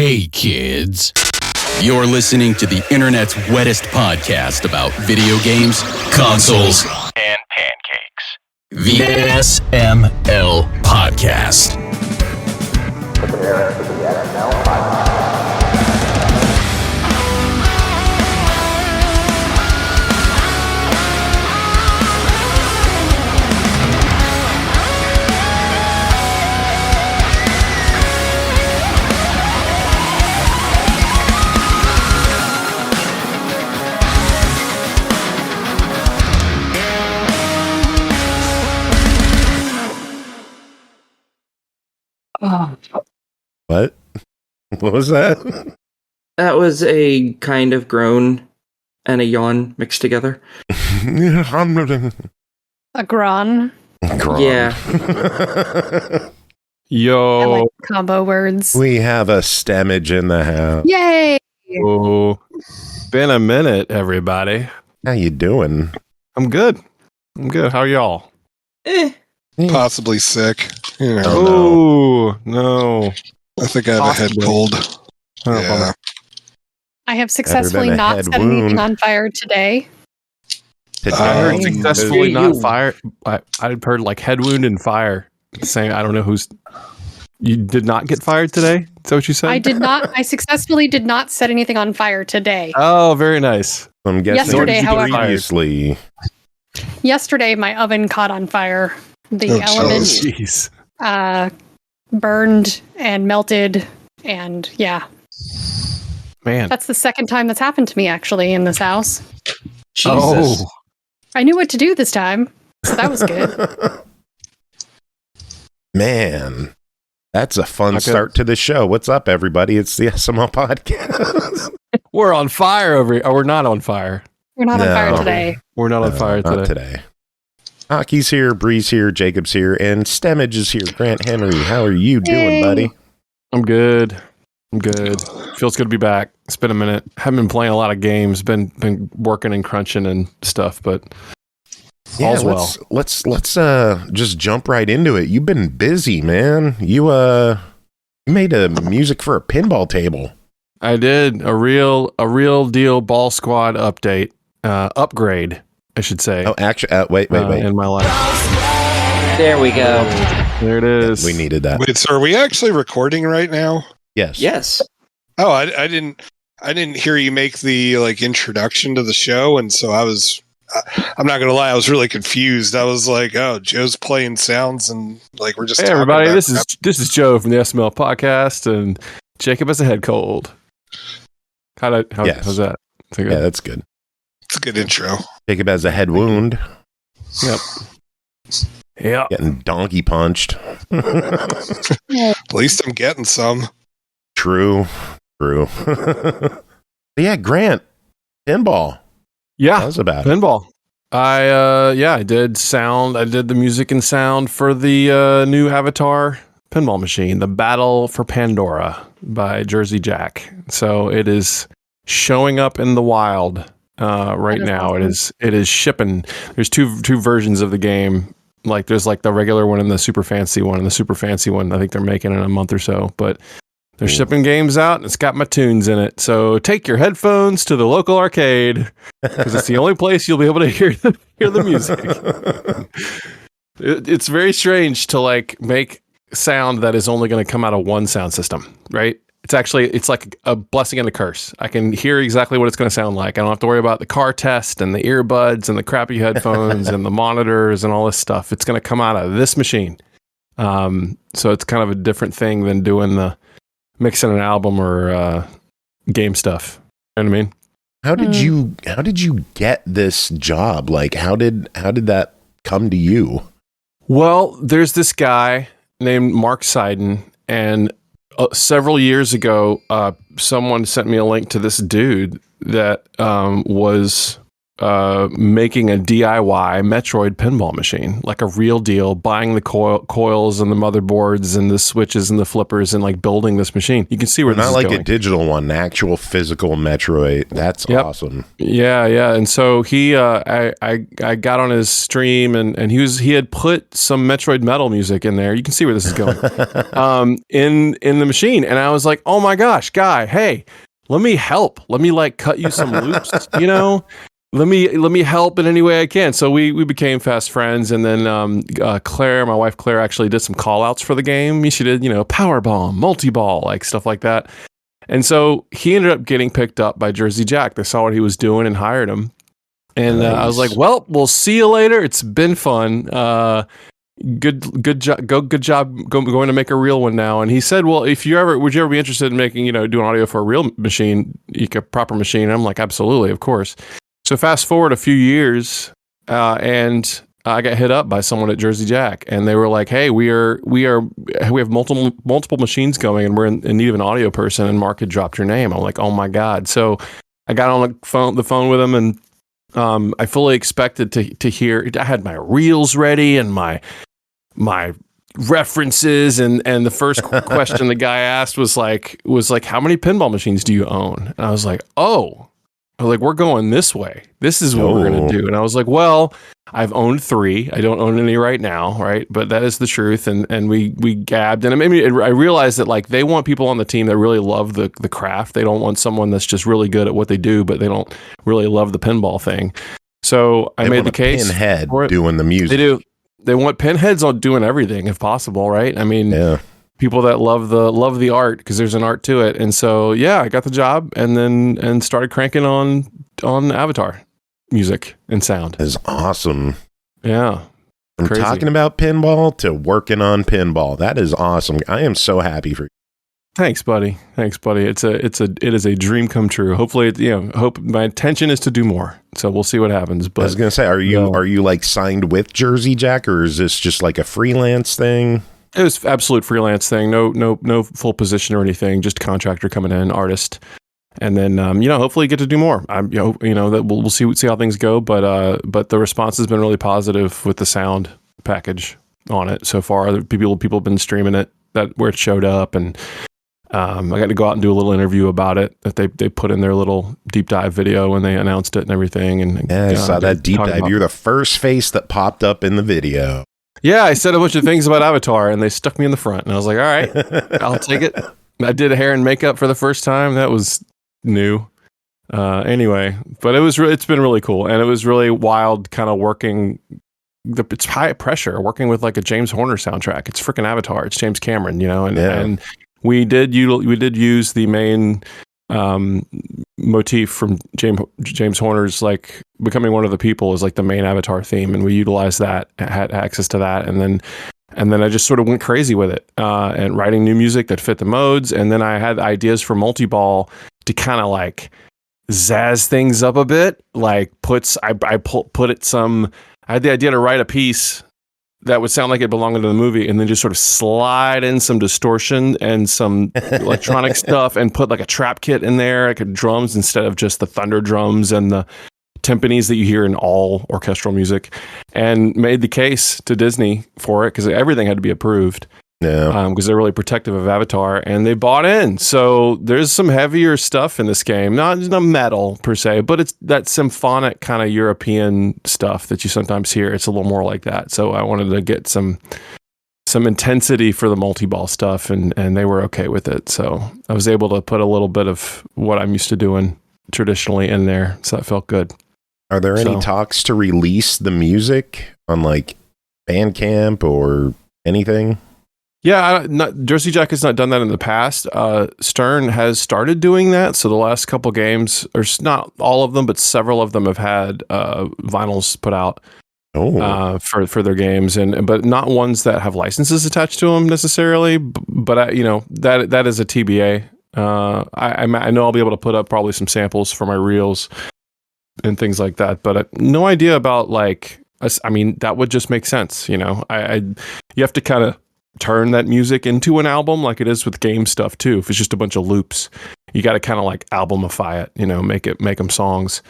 Hey kids, you're listening to the internet's wettest podcast about video games, consoles, and pancakes. The SML Podcast. Prepare for the SML Podcast. What? What was that? That was a kind of groan and a yawn mixed together. A gran. Yeah. Yo. I like combo words. We have a Stemage in the house. Yay! Oh, been a minute, everybody. How you doing? I'm good. How are y'all? Possibly sick. You know, Oh, no. I think I have a head Possibly. cold. Oh, Yeah. I have successfully than a not head set anything wound. on fire today. I heard successfully You- not fire. I've heard like head wound and fire. Saying I don't know who's. You did not get fired today? Is that what you said? I did not. I successfully did not set anything on fire today. Oh, very nice. I'm guessing Yesterday, however- previously. Yesterday, my oven caught on fire. The Oh, element Jeez. burned and melted, and yeah, Man. that's the second time that's happened to me actually in this house. Jesus. Oh. I knew what to do this time, so that was good. Man, that's a fun Okay. start to the show. What's up, everybody? It's the SML Podcast. We're on fire over here. Oh, we're not on fire. We're not on fire No. today. We're not on fire Not today. today. Hockey's here, Bri's here, Jacob's here, and Stemage is here. Grant Henry, how are you doing, Yay. buddy? I'm good. Feels good to be back. It's been a minute. Haven't been playing a lot of games. Been working and crunching and stuff, but all's well. let's just jump right into it. You've been busy, man. You made a music for a pinball table. I did a real deal ball squad upgrade, I should say. Oh, actually, wait. In my life. There we go. There it is. We needed that. Wait, so are we actually recording right now? Yes. Yes. Oh, I didn't hear you make the introduction to the show, and so I'm not gonna lie, I was really confused. I was like, oh, Joe's playing sounds, and like we're just Hey talking everybody, about this is Joe from the SML podcast, and Jacob has a head cold. Yes. How's that? Is that good? Yeah, that's good. It's a good intro. Jacob has a head wound, Yeah. getting donkey punched. At least I'm getting some. True. Yeah, Grant, pinball. Yeah. Tell us about it. Pinball. I did sound. I did the music and sound for the new Avatar pinball machine, The Battle for Pandora by Jersey Jack. So it is showing up in the wild right That is now. awesome. It is shipping. There's two versions of the game. Like there's like the regular one and the super fancy one. And the super fancy one, I think they're making in a month or so. But they're shipping games out, and it's got my tunes in it. So take your headphones to the local arcade because it's the only place you'll be able to hear the music. It's very strange to like make sound that is only going to come out of one sound system, right? It's like a blessing and a curse. I can hear exactly what it's going to sound like. I don't have to worry about the car test and the earbuds and the crappy headphones and the monitors and all this stuff. It's going to come out of this machine. So it's kind of a different thing than doing the mixing an album or game stuff. You know what I mean? How did you get this job? Like how did that come to you? Well, there's this guy named Mark Seiden, and several years ago, someone sent me a link to this dude that was making a DIY Metroid pinball machine, like a real deal, buying the coils and the motherboards and the switches and the flippers and like building this machine. You can see where this is not like going. a digital one, an actual physical Metroid. That's awesome. Yeah. And so he, I got on his stream and he had put some Metroid Metal music in there. You can see where this is going. In the machine, and I was like, oh my gosh, guy, hey, let me help. Let me like cut you some loops, you know. Let me help in any way I can. So we became fast friends, and then Claire, my wife Claire, actually did some call outs for the game. She did, power bomb, multi-ball, like stuff like that. And so he ended up getting picked up by Jersey Jack. They saw what he was doing and hired him. And nice. I was like, well, we'll see you later. It's been fun. Good job. Good job going to make a real one now. And he said, well, would you ever be interested in making, doing audio for a real machine, a proper machine? And I'm like, absolutely, of course. So fast forward a few years, and I got hit up by someone at Jersey Jack, and they were like, "Hey, we have multiple machines going, and we're in need of an audio person." And Mark had dropped your name. I'm like, "Oh my god!" So I got on the phone with him, and I fully expected to hear. I had my reels ready and my references, and the first question the guy asked was like, "How many pinball machines do you own?" And I was like, "Oh." Like, we're going this way. This is what we're going to do. And I was like, well, I've owned 3. I don't own any right now, right? But that is the truth. And we gabbed. And I realized that, like, they want people on the team that really love the craft. They don't want someone that's just really good at what they do, but they don't really love the pinball thing. So I made the case. Pinhead doing the music. They do. They want pinheads on doing everything if possible, right? I mean, yeah. People that love the art because there's an art to it. And so, yeah, I got the job and started cranking on Avatar music and sound. That's awesome. Yeah. From talking about pinball to working on pinball. That is awesome. I am so happy for you. Thanks, buddy. It is a dream come true. Hopefully, my intention is to do more. So we'll see what happens. But I was going to say, are you like signed with Jersey Jack, or is this just like a freelance thing? It was absolute freelance thing. No full position or anything. Just contractor coming in, artist, and then hopefully get to do more. That we'll see how things go. But the response has been really positive with the sound package on it so far. People have been streaming it where it showed up, and I got to go out and do a little interview about it that they put in their little deep dive video when they announced it and everything. And I saw that deep dive. You're the first face that popped up in the video. Yeah, I said a bunch of things about Avatar, and they stuck me in the front, and I was like, all right, I'll take it. I did hair and makeup for the first time. That was new. Anyway, but it's been really cool, and it was really wild kind of working. It's high pressure working with like a James Horner soundtrack. It's freaking Avatar. It's James Cameron, and we did use the main motif from James Horner's, like becoming one of the people, is like the main Avatar theme, and we utilized that, had access to that, and then I just sort of went crazy with it and writing new music that fit the modes, and then I had ideas for multi-ball to kind of like zazz things up a bit, like I had the idea to write a piece that would sound like it belonged to the movie, and then just sort of slide in some distortion and some electronic stuff and put like a trap kit in there, like drums instead of just the thunder drums and the timpanis that you hear in all orchestral music, and made the case to Disney for it because everything had to be approved. Yeah, because they're really protective of Avatar, and they bought in. So there's some heavier stuff in this game, not metal per se, but it's that symphonic kind of European stuff that you sometimes hear. It's a little more like that. So I wanted to get some intensity for the multi-ball stuff, and they were okay with it. So I was able to put a little bit of what I'm used to doing traditionally in there. So that felt good. Are there any talks to release the music on like Bandcamp or anything? Yeah, Jersey Jack has not done that in the past. Stern has started doing that. So the last couple games, or not all of them, but several of them have had vinyls put out for their games, but not ones that have licenses attached to them necessarily. But that is a TBA. I know I'll be able to put up probably some samples for my reels and things like that. But no idea about like. I mean, that would just make sense. You have to kind of turn that music into an album like it is with game stuff too. If it's just a bunch of loops, you got to kind of like albumify it, make them songs.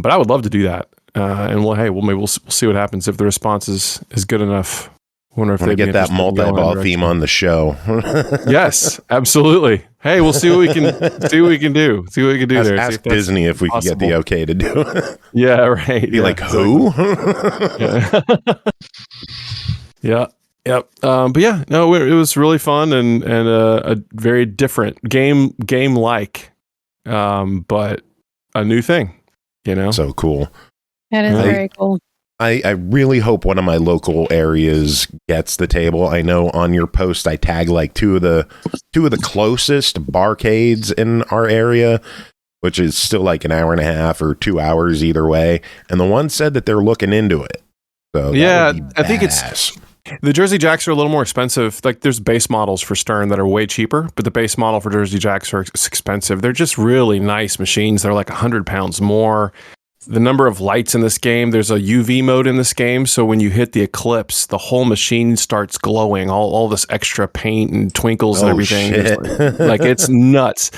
But I would love to do that. And maybe we'll see what happens if the response is good enough. Wonder if they get that multi-ball theme on the show. Yes, absolutely. Hey, we'll see what we can do. See what we can do there. Ask Disney if we can get the okay to do it. Yeah, right. Be like, who? Yeah. Yep. But yeah, no, it was really fun and a very different game like, but a new thing. So cool. That is very cool. I really hope one of my local areas gets the table. I know on your post I tag like two of the closest barcades in our area, which is still like an hour and a half or 2 hours either way. And the one said that they're looking into it. So yeah, I think it's the Jersey Jacks are a little more expensive. Like there's base models for Stern that are way cheaper, but the base model for Jersey Jacks are expensive. They're just really nice machines. They're like 100 pounds more. The number of lights in this game, there's a UV mode in this game, so when you hit the eclipse, the whole machine starts glowing, all this extra paint and twinkles and everything. Like it's nuts.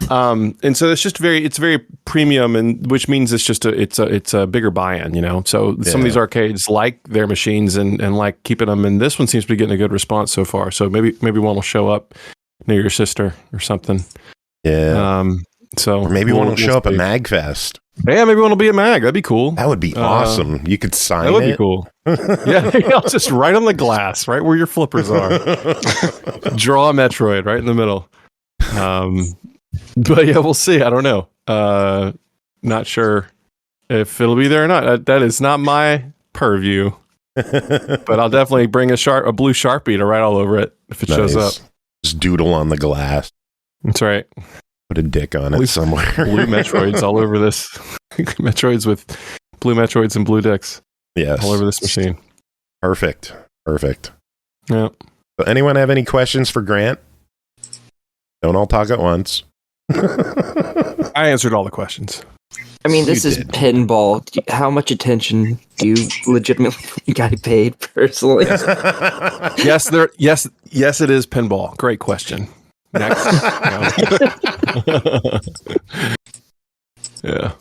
And so it's very premium, and which means it's a bigger buy-in, So some of these arcades like their machines and like keeping them, and this one seems to be getting a good response so far. So maybe one will show up near your sister or something. Yeah. Or maybe one will show up at MagFest. Yeah, maybe one will be a mag. That'd be cool. That would be awesome. You could sign it. That would be cool. Yeah, just right on the glass, right where your flippers are. Draw a Metroid right in the middle. But yeah, we'll see. I don't know. Not sure if it'll be there or not. That is not my purview. But I'll definitely bring a blue Sharpie to write all over it if it shows up. Just doodle on the glass. That's right. Put a dick on it somewhere. Blue Metroids all over this. Metroids with blue Metroids and blue dicks. Yes. All over this machine. Perfect. Yeah. So anyone have any questions for Grant? Don't all talk at once. I answered all the questions. I mean, this is pinball. How much attention do you legitimately think I paid personally? Yes, it is pinball. Great question. Next. Yeah.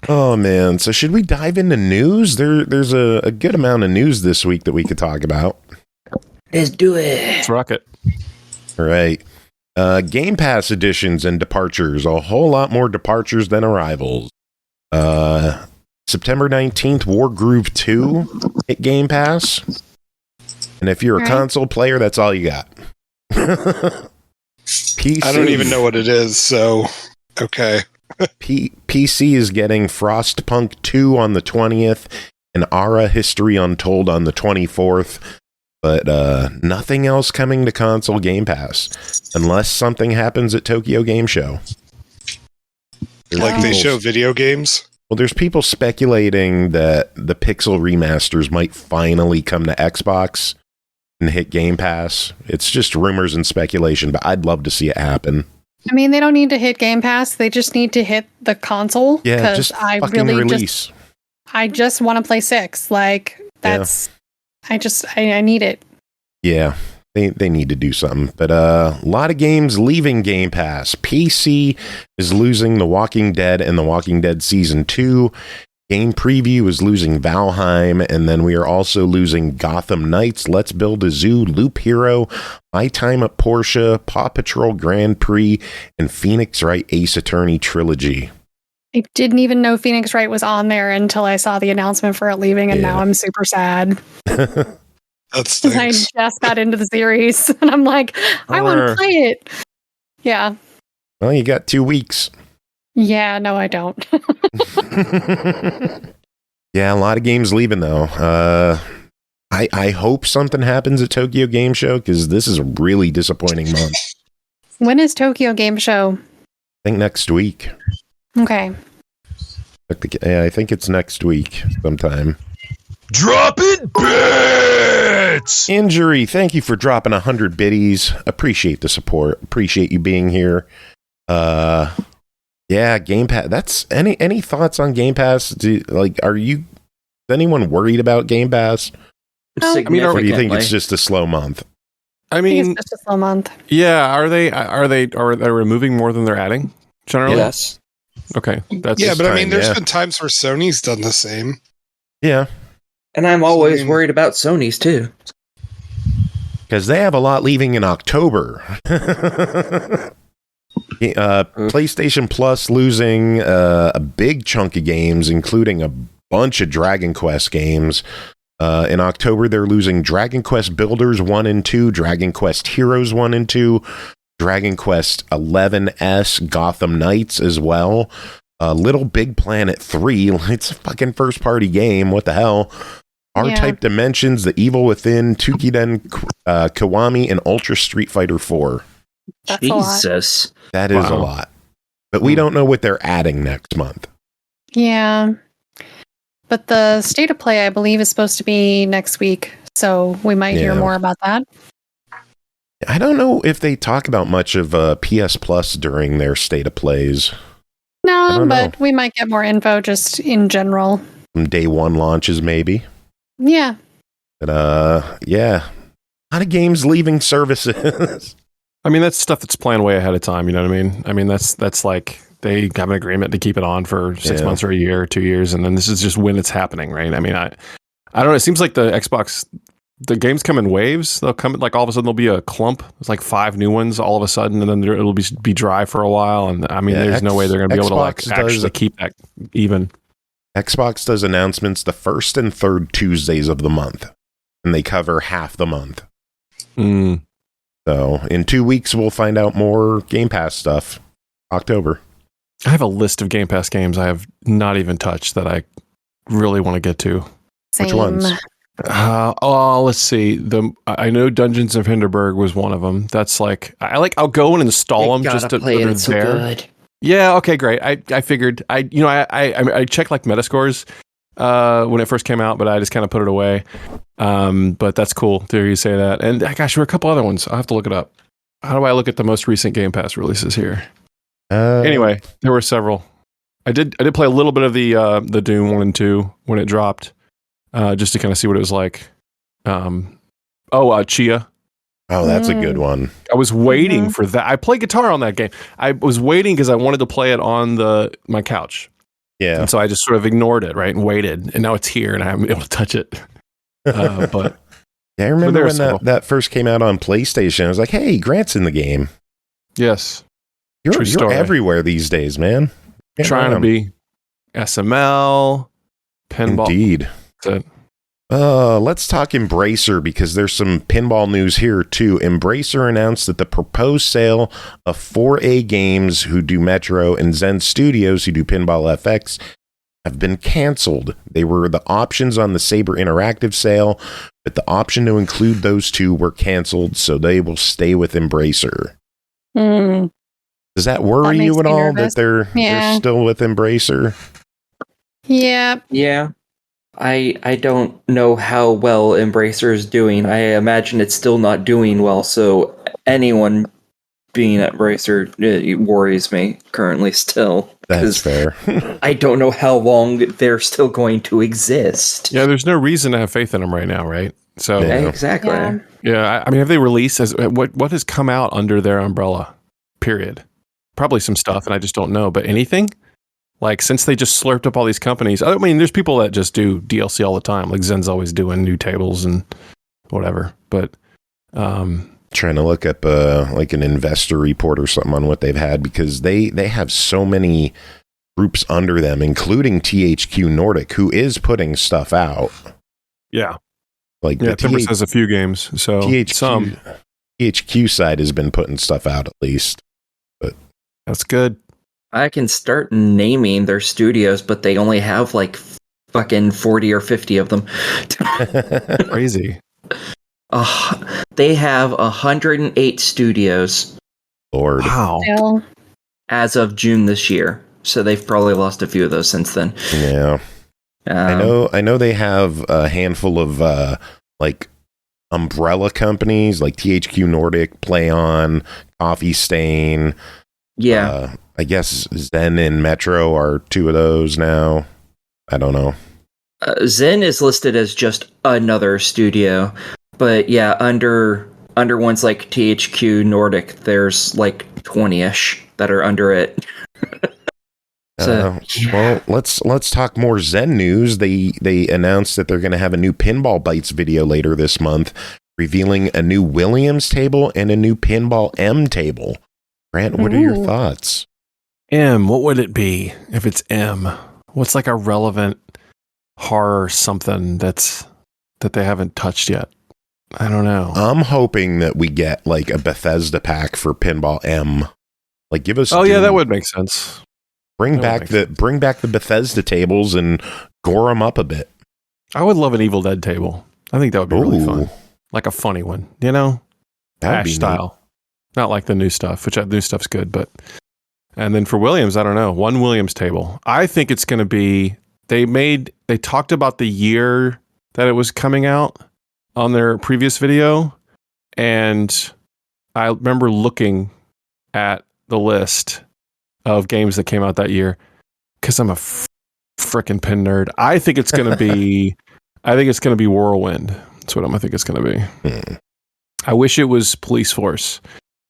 Oh man. So should we dive into news? There's a good amount of news this week that we could talk about. Let's do it. Let's rock it. All right. Game Pass additions and departures. A whole lot more departures than arrivals. September 19th, Wargroove 2 hit Game Pass. And if you're a console player, that's all you got. PC, I don't even know what it is, so okay. PC is getting Frostpunk 2 on the 20th and Ara History Untold on the 24th, but nothing else coming to console Game Pass unless something happens at Tokyo Game Show. They show video games? Well, there's people speculating that the Pixel remasters might finally come to Xbox and hit Game Pass. It's just rumors and speculation, but I'd love to see it happen. I mean, they don't need to hit Game Pass. They just need to hit the console. Yeah, just fucking release. I just want to play 6. Like, that's... Yeah. I need it. Yeah, they need to do something. But a lot of games leaving Game Pass. PC is losing The Walking Dead and The Walking Dead Season 2. Game Preview is losing Valheim, and then we are also losing Gotham Knights, Let's Build a Zoo, Loop Hero, My Time at Porsche, Paw Patrol Grand Prix, and Phoenix Wright Ace Attorney Trilogy. I didn't even know Phoenix Wright was on there until I saw the announcement for it leaving, and now I'm super sad. That stinks. I just got into the series, and I'm like, I want to play it. Yeah. Well, you got 2 weeks. Yeah, no, I don't. Yeah, a lot of games leaving, though. I hope something happens at Tokyo Game Show, because this is a really disappointing month. When is Tokyo Game Show? I think next week. Okay. I think it's next week sometime. Dropping bits! Injury, thank you for dropping 100 biddies. Appreciate the support. Appreciate you being here. Yeah, Game Pass. That's any thoughts on Game Pass? Is anyone worried about Game Pass? Or do you think it's just a slow month? I mean, it's just a slow month. Yeah, are they removing more than they're adding? Generally, yes. Okay, that's Yeah, but I mean, there's yeah. been times where Sony's done the same. Yeah, And I'm always mean- worried about Sony's too. because they have a lot leaving in October. PlayStation Plus losing a big chunk of games, including a bunch of Dragon Quest games. In October, they're losing Dragon Quest Builders 1 and 2, Dragon Quest Heroes 1 and 2, Dragon Quest 11S Gotham Knights as well. Little Big Planet 3, it's a fucking first-party game, what the hell? R-Type Dimensions, The Evil Within, Tukiden Kiwami, and Ultra Street Fighter 4. That's Jesus. That is a lot. But we don't know what they're adding next month. Yeah. But the State of Play, I believe, is supposed to be next week. So we might hear more about that. I don't know if they talk about much of PS Plus during their State of Plays. No, but we might get more info just in general. Some day one launches, maybe. Yeah. But, yeah. A lot of games leaving services. I mean, that's stuff that's planned way ahead of time. You know what I mean? I mean, that's like they have an agreement to keep it on for 6 months or a year or 2 years, and then this is just when it's happening, right? I mean, I don't know. It seems like the Xbox, the games come in waves. They'll come like all of a sudden there'll be a clump. It's like 5 new ones all of a sudden, and then it'll be dry for a while. And I mean, there's no way they're going to be able to like actually keep that even. Xbox does announcements the first and third Tuesdays of the month, and they cover half the month. So in 2 weeks, we'll find out more Game Pass stuff. October. I have a list of Game Pass games I have not even touched that I really want to get to. Same. Which ones? Let's see. I know Dungeons of Hinterberg was one of them. That's like I'll go and install them just to play it. It's so there. good. Yeah. Okay. Great. I figured I checked like Metascores when it first came out, but I just kind of put it away. But that's cool to hear you say that. And gosh, there were a couple other ones. I'll have to look it up. How do I look at the most recent Game Pass releases here? Anyway, there were several. I did play a little bit of the Doom 1 and 2 when it dropped, just to kind of see what it was like. Chia. Oh, that's a good one. I was waiting for that. I play guitar on that game. I was waiting because I wanted to play it on my couch. Yeah. And so I just sort of ignored it, right, and waited. And now it's here, and I'm able to touch it. But yeah, I remember when that first came out on PlayStation. I was like, "Hey, Grant's in the game." Yes, you're everywhere these days, man. Trying to be SML, pinball. Indeed. That's it. Let's talk Embracer because there's some pinball news here too. Embracer announced that the proposed sale of 4A Games, who do Metro, and Zen Studios, who do Pinball FX, have been canceled. They were the options on the Saber Interactive sale, but the option to include those two were canceled, so they will stay with Embracer. Does that worry you at all that they're still with Embracer? Yeah. Yeah. I don't know how well Embracer is doing. I imagine it's still not doing well, so anyone being at Embracer, it worries me currently still. That's fair. I don't know how long they're still going to exist. Yeah, there's no reason to have faith in them right now, right? So exactly. Yeah, I mean, have they released what has come out under their umbrella? Period. Probably some stuff, and I just don't know. But anything? Like, since they just slurped up all these companies, I mean, there's people that just do DLC all the time. Like Zen's always doing new tables and whatever. But trying to look up like an investor report or something on what they've had, because they have so many groups under them, including THQ Nordic, who is putting stuff out. Yeah. Like Timbers has a few games. So THQ side has been putting stuff out at least. But that's good. I can start naming their studios, but they only have like fucking 40 or 50 of them. Crazy. They have 108 studios. Lord. Wow. As of June this year. So they've probably lost a few of those since then. Yeah. I know they have a handful of like umbrella companies like THQ Nordic, PlayOn, Coffee Stain. Yeah. I guess Zen and Metro are two of those now. I don't know. Zen is listed as just another studio, but yeah, under ones like THQ Nordic, there's like 20-ish that are under it. Well, let's talk more Zen news. They announced that they're going to have a new Pinball Bites video later this month, revealing a new Williams table and a new Pinball M table. Grant, what are your thoughts? M, what would it be if it's M? What's like a relevant horror something that they haven't touched yet? I don't know. I'm hoping that we get like a Bethesda pack for Pinball M. Like, give us. Oh yeah, that would make sense. Bring back the Bethesda tables and gore them up a bit. I would love an Evil Dead table. I think that would be really fun. Like a funny one, you know? Ash style. Neat. Not like the new stuff, which new stuff's good, but... And then for Williams, I don't know. One Williams table. I think it's going to be... They talked about the year that it was coming out on their previous video, and I remember looking at the list of games that came out that year because I'm a freaking pin nerd. I think it's going to be Whirlwind. That's what I think it's going to be. I wish it was Police Force,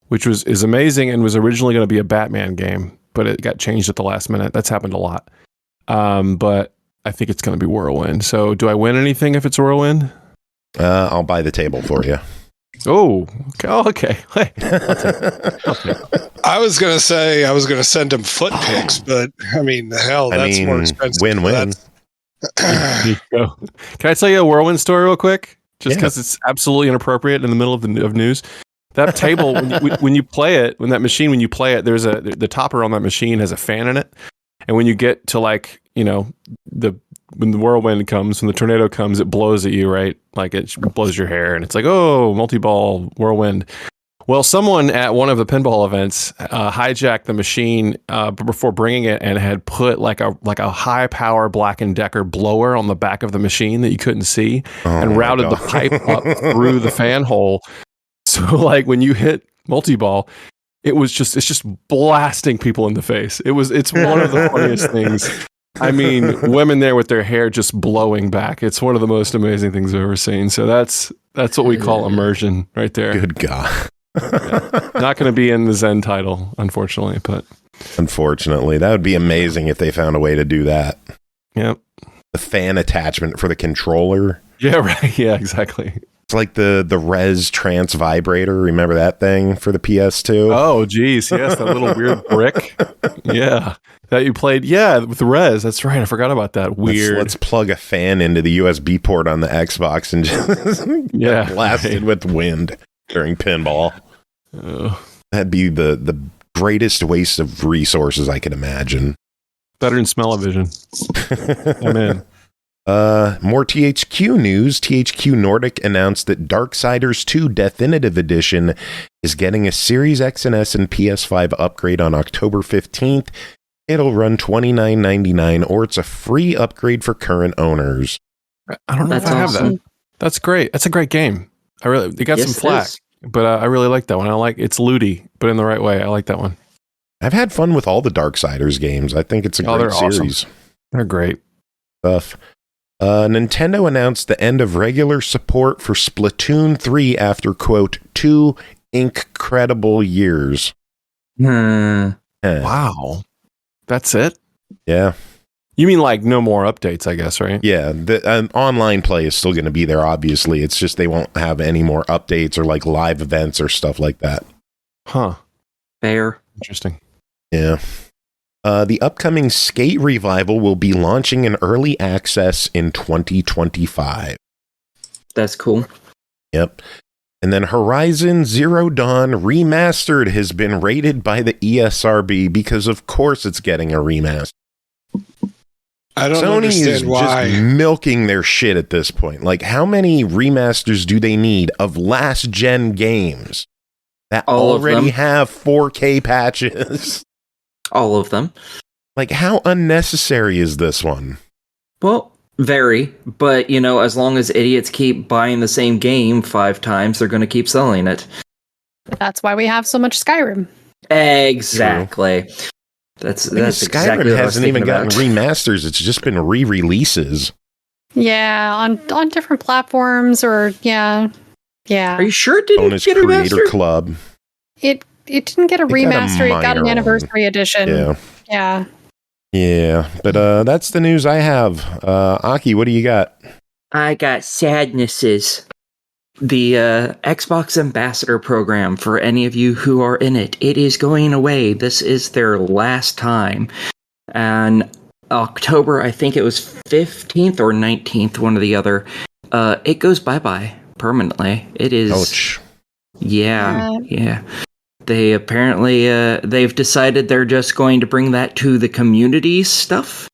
which is amazing and was originally going to be a Batman game, but it got changed at the last minute. That's happened a lot. But I think it's going to be Whirlwind. So do I win anything if it's Whirlwind? I'll buy the table for you. Oh, okay. I was gonna say I was gonna send him foot pics, but I mean, that's more expensive. Win-win. Can I tell you a Whirlwind story real quick? Just because it's absolutely inappropriate in the middle of news. That table, when you play it, when you play it, there's the topper on that machine has a fan in it, and when you get to like when the whirlwind comes, when the tornado comes, it blows at you, right? Like it blows your hair, and it's like, oh, multi-ball whirlwind. Well, someone at one of the pinball events hijacked the machine before bringing it, and had put like a high power Black & Decker blower on the back of the machine that you couldn't see, and routed the pipe up through the fan hole. So like when you hit multi-ball, it's just blasting people in the face. It's one of the funniest things. I mean, women there with their hair just blowing back. It's one of the most amazing things I've ever seen. So that's what we call immersion right there. Good God. Not going to be in the Zen title, unfortunately, but unfortunately, that would be amazing if they found a way to do that. Yep. The fan attachment for the controller. Yeah, right. Yeah, exactly. It's like the Res Trance vibrator. Remember that thing for the PS2? Oh, geez. Yes, that little weird brick. Yeah. That you played. Yeah, with the Res. That's right. I forgot about that. Weird. Let's plug a fan into the USB port on the Xbox and just get blasted with wind during pinball. That'd be the greatest waste of resources I could imagine. Better than Smell-O-Vision. I'm in. More THQ news. THQ Nordic announced that Darksiders 2 Definitive Edition is getting a Series X and S and PS5 upgrade on October 15th. It'll run $29.99, or it's a free upgrade for current owners. I don't know if I have that. That's great. That's a great game. It got some flack, but I really like that one. It's looty, but in the right way. I like that one. I've had fun with all the Darksiders games. I think it's a great series. Awesome. They're great stuff. Nintendo announced the end of regular support for Splatoon 3 after, quote, 2 incredible years. Wow. That's it? Yeah. You mean like no more updates, I guess, right? Yeah. The online play is still going to be there, obviously. It's just they won't have any more updates or like live events or stuff like that. Huh. Fair. Interesting. Yeah. The upcoming Skate revival will be launching in early access in 2025. That's cool. Yep. And then Horizon Zero Dawn Remastered has been rated by the ESRB because, of course, it's getting a remaster. I don't Sony understand is why. just milking their shit at this point. Like, how many remasters do they need of last-gen games that already have 4K patches? All of them. Like, how unnecessary is this one? Well, very. But, as long as idiots keep buying the same game 5 times, they're going to keep selling it. That's why we have so much Skyrim. Exactly. True. That's Skyrim exactly what hasn't even gotten about. remasters. It's just been re-releases. Yeah, on different platforms or yeah. Are you sure it didn't Bonus get a Creator remaster? Club. It didn't get a remaster. It got an minor anniversary edition. Yeah. Yeah. Yeah, but that's the news I have. Aki, what do you got? I got sadnesses. The Xbox Ambassador program, for any of you who are in it, it is going away. This is their last time. And October, I think it was 15th or 19th, one or the other, it goes bye-bye permanently. It is... Ouch. Yeah. They apparently, they've decided they're just going to bring that to the community stuff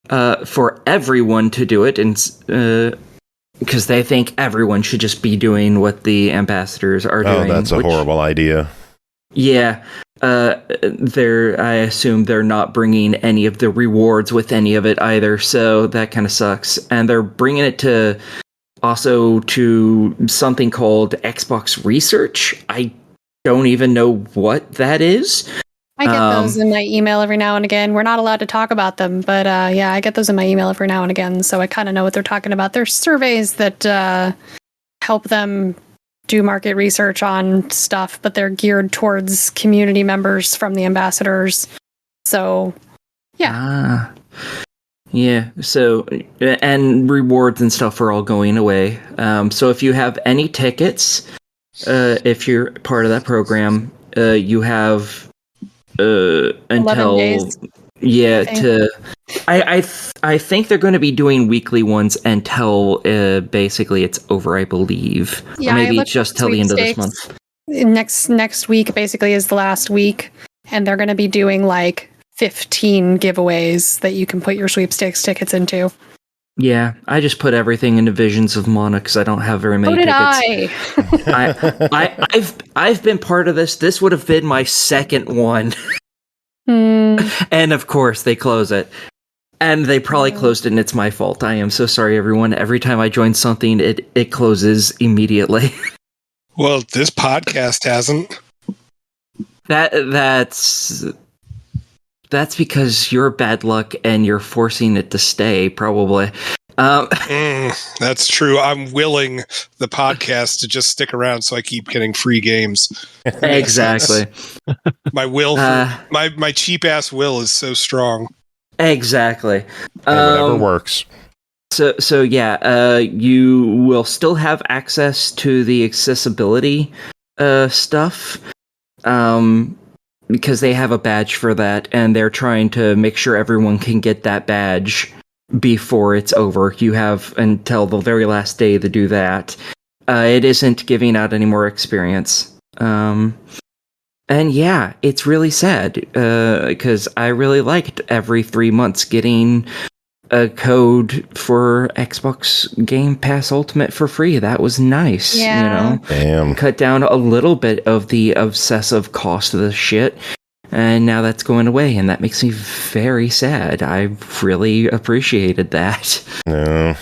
for everyone to do it, and because they think everyone should just be doing what the ambassadors are doing. Oh, that's a horrible idea. Yeah. I assume they're not bringing any of the rewards with any of it either, so that kind of sucks. And they're bringing it to something called Xbox Research. I don't even know what that is. I get those in my email every now and again. We're not allowed to talk about them, but yeah, I get those in my email every now and again, so I kind of know what they're talking about. There's surveys that help them do market research on stuff, but they're geared towards community members from the ambassadors. So, yeah. Yeah, so, and rewards and stuff are all going away. So if you have any tickets, if you're part of that program, you have until 11 days. Yeah, I think they're going to be doing weekly ones until basically it's over, I believe. Yeah, or maybe just till the end of this month. Next week basically is the last week, and they're going to be doing like 15 giveaways that you can put your sweepstakes tickets into. Yeah, I just put everything into Visions of Mana because I don't have very many tickets. I've been part of this. This would have been my second one. And of course, they close it. And they probably closed it, and it's my fault. I am so sorry, everyone. Every time I join something, it closes immediately. Well, this podcast hasn't. That's because you're bad luck and you're forcing it to stay, probably. That's true. I'm willing the podcast to just stick around so I keep getting free games. Exactly. My will, my cheap ass will is so strong. Exactly. Whatever works. So yeah, you will still have access to the accessibility stuff. Because they have a badge for that, and they're trying to make sure everyone can get that badge before it's over. You have until the very last day to do that. It isn't giving out any more experience. And yeah, it's really sad, because I really liked every 3 months getting a code for Xbox Game Pass Ultimate for free. That was nice, you know? Damn. Cut down a little bit of the obsessive cost of the shit, and now that's going away, and that makes me very sad. I really appreciated that. No.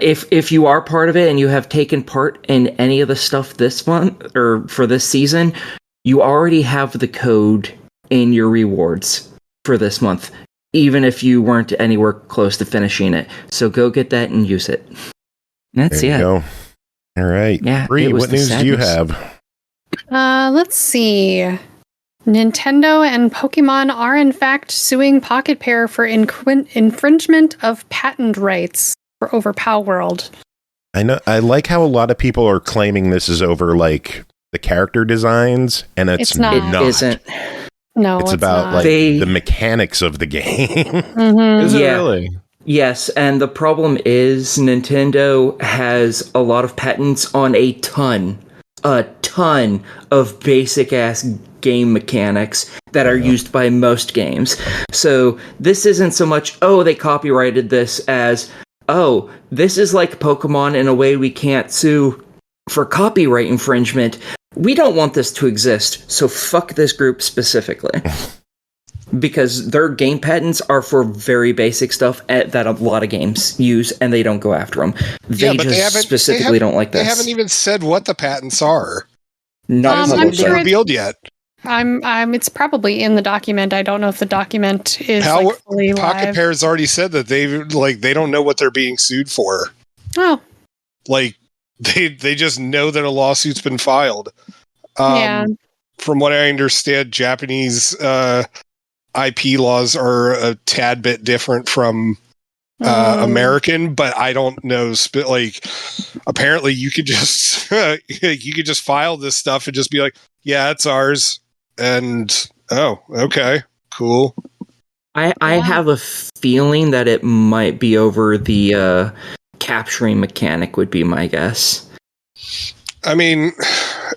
If you are part of it and you have taken part in any of the stuff this month, or for this season, you already have the code in your rewards for this month, even if you weren't anywhere close to finishing it. So go get that and use it. That's There you it. go. All right. Yeah, Bri, what news do you have? Let's see. Nintendo and Pokemon are in fact suing Pocket Pair for infringement of patent rights for over Pow World. I know. I like how a lot of people are claiming this is over like the character designs, and it's not. It isn't. No, it's not. about like the mechanics of the game. Mm-hmm. Is it really? Yes, and the problem is Nintendo has a lot of patents on a ton of basic ass game mechanics that are used by most games. So this isn't so much, oh, they copyrighted this, as, oh, this is like Pokemon in a way we can't sue for copyright infringement. We don't want this to exist, so fuck this group specifically. Because their game patents are for very basic stuff that a lot of games use, and they don't go after them. They specifically don't like this. They haven't even said what the patents are. Not I'm sure revealed yet. It's probably in the document. I don't know if the document is fully Pocket live. Pair's already said that they don't know what they're being sued for. Oh, Like they just know that a lawsuit's been filed. yeah. From what I understand, Japanese IP laws are a tad bit different from American, but I don't know. Like, apparently, you could just file this stuff and just be like, "Yeah, it's ours," and oh, okay, cool. I have a feeling that it might be over the capturing mechanic. Would be my guess. I mean,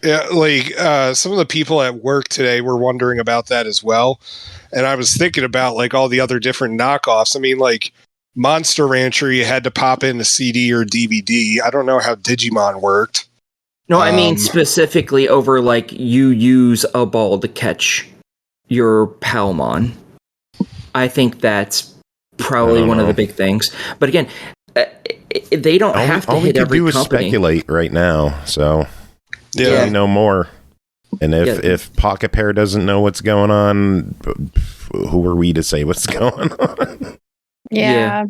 yeah, like some of the people at work today were wondering about that as well, and I was thinking about like all the other different knockoffs. I mean, like Monster Rancher, you had to pop in a CD or DVD. I don't know how Digimon worked. No, I mean specifically over like you use a ball to catch your Palmon. I think that's probably one of the big things. But again, they don't have to hit every company. All we can do is speculate right now, so we know more. And if Pocket Pair doesn't know what's going on, who are we to say what's going on? Yeah.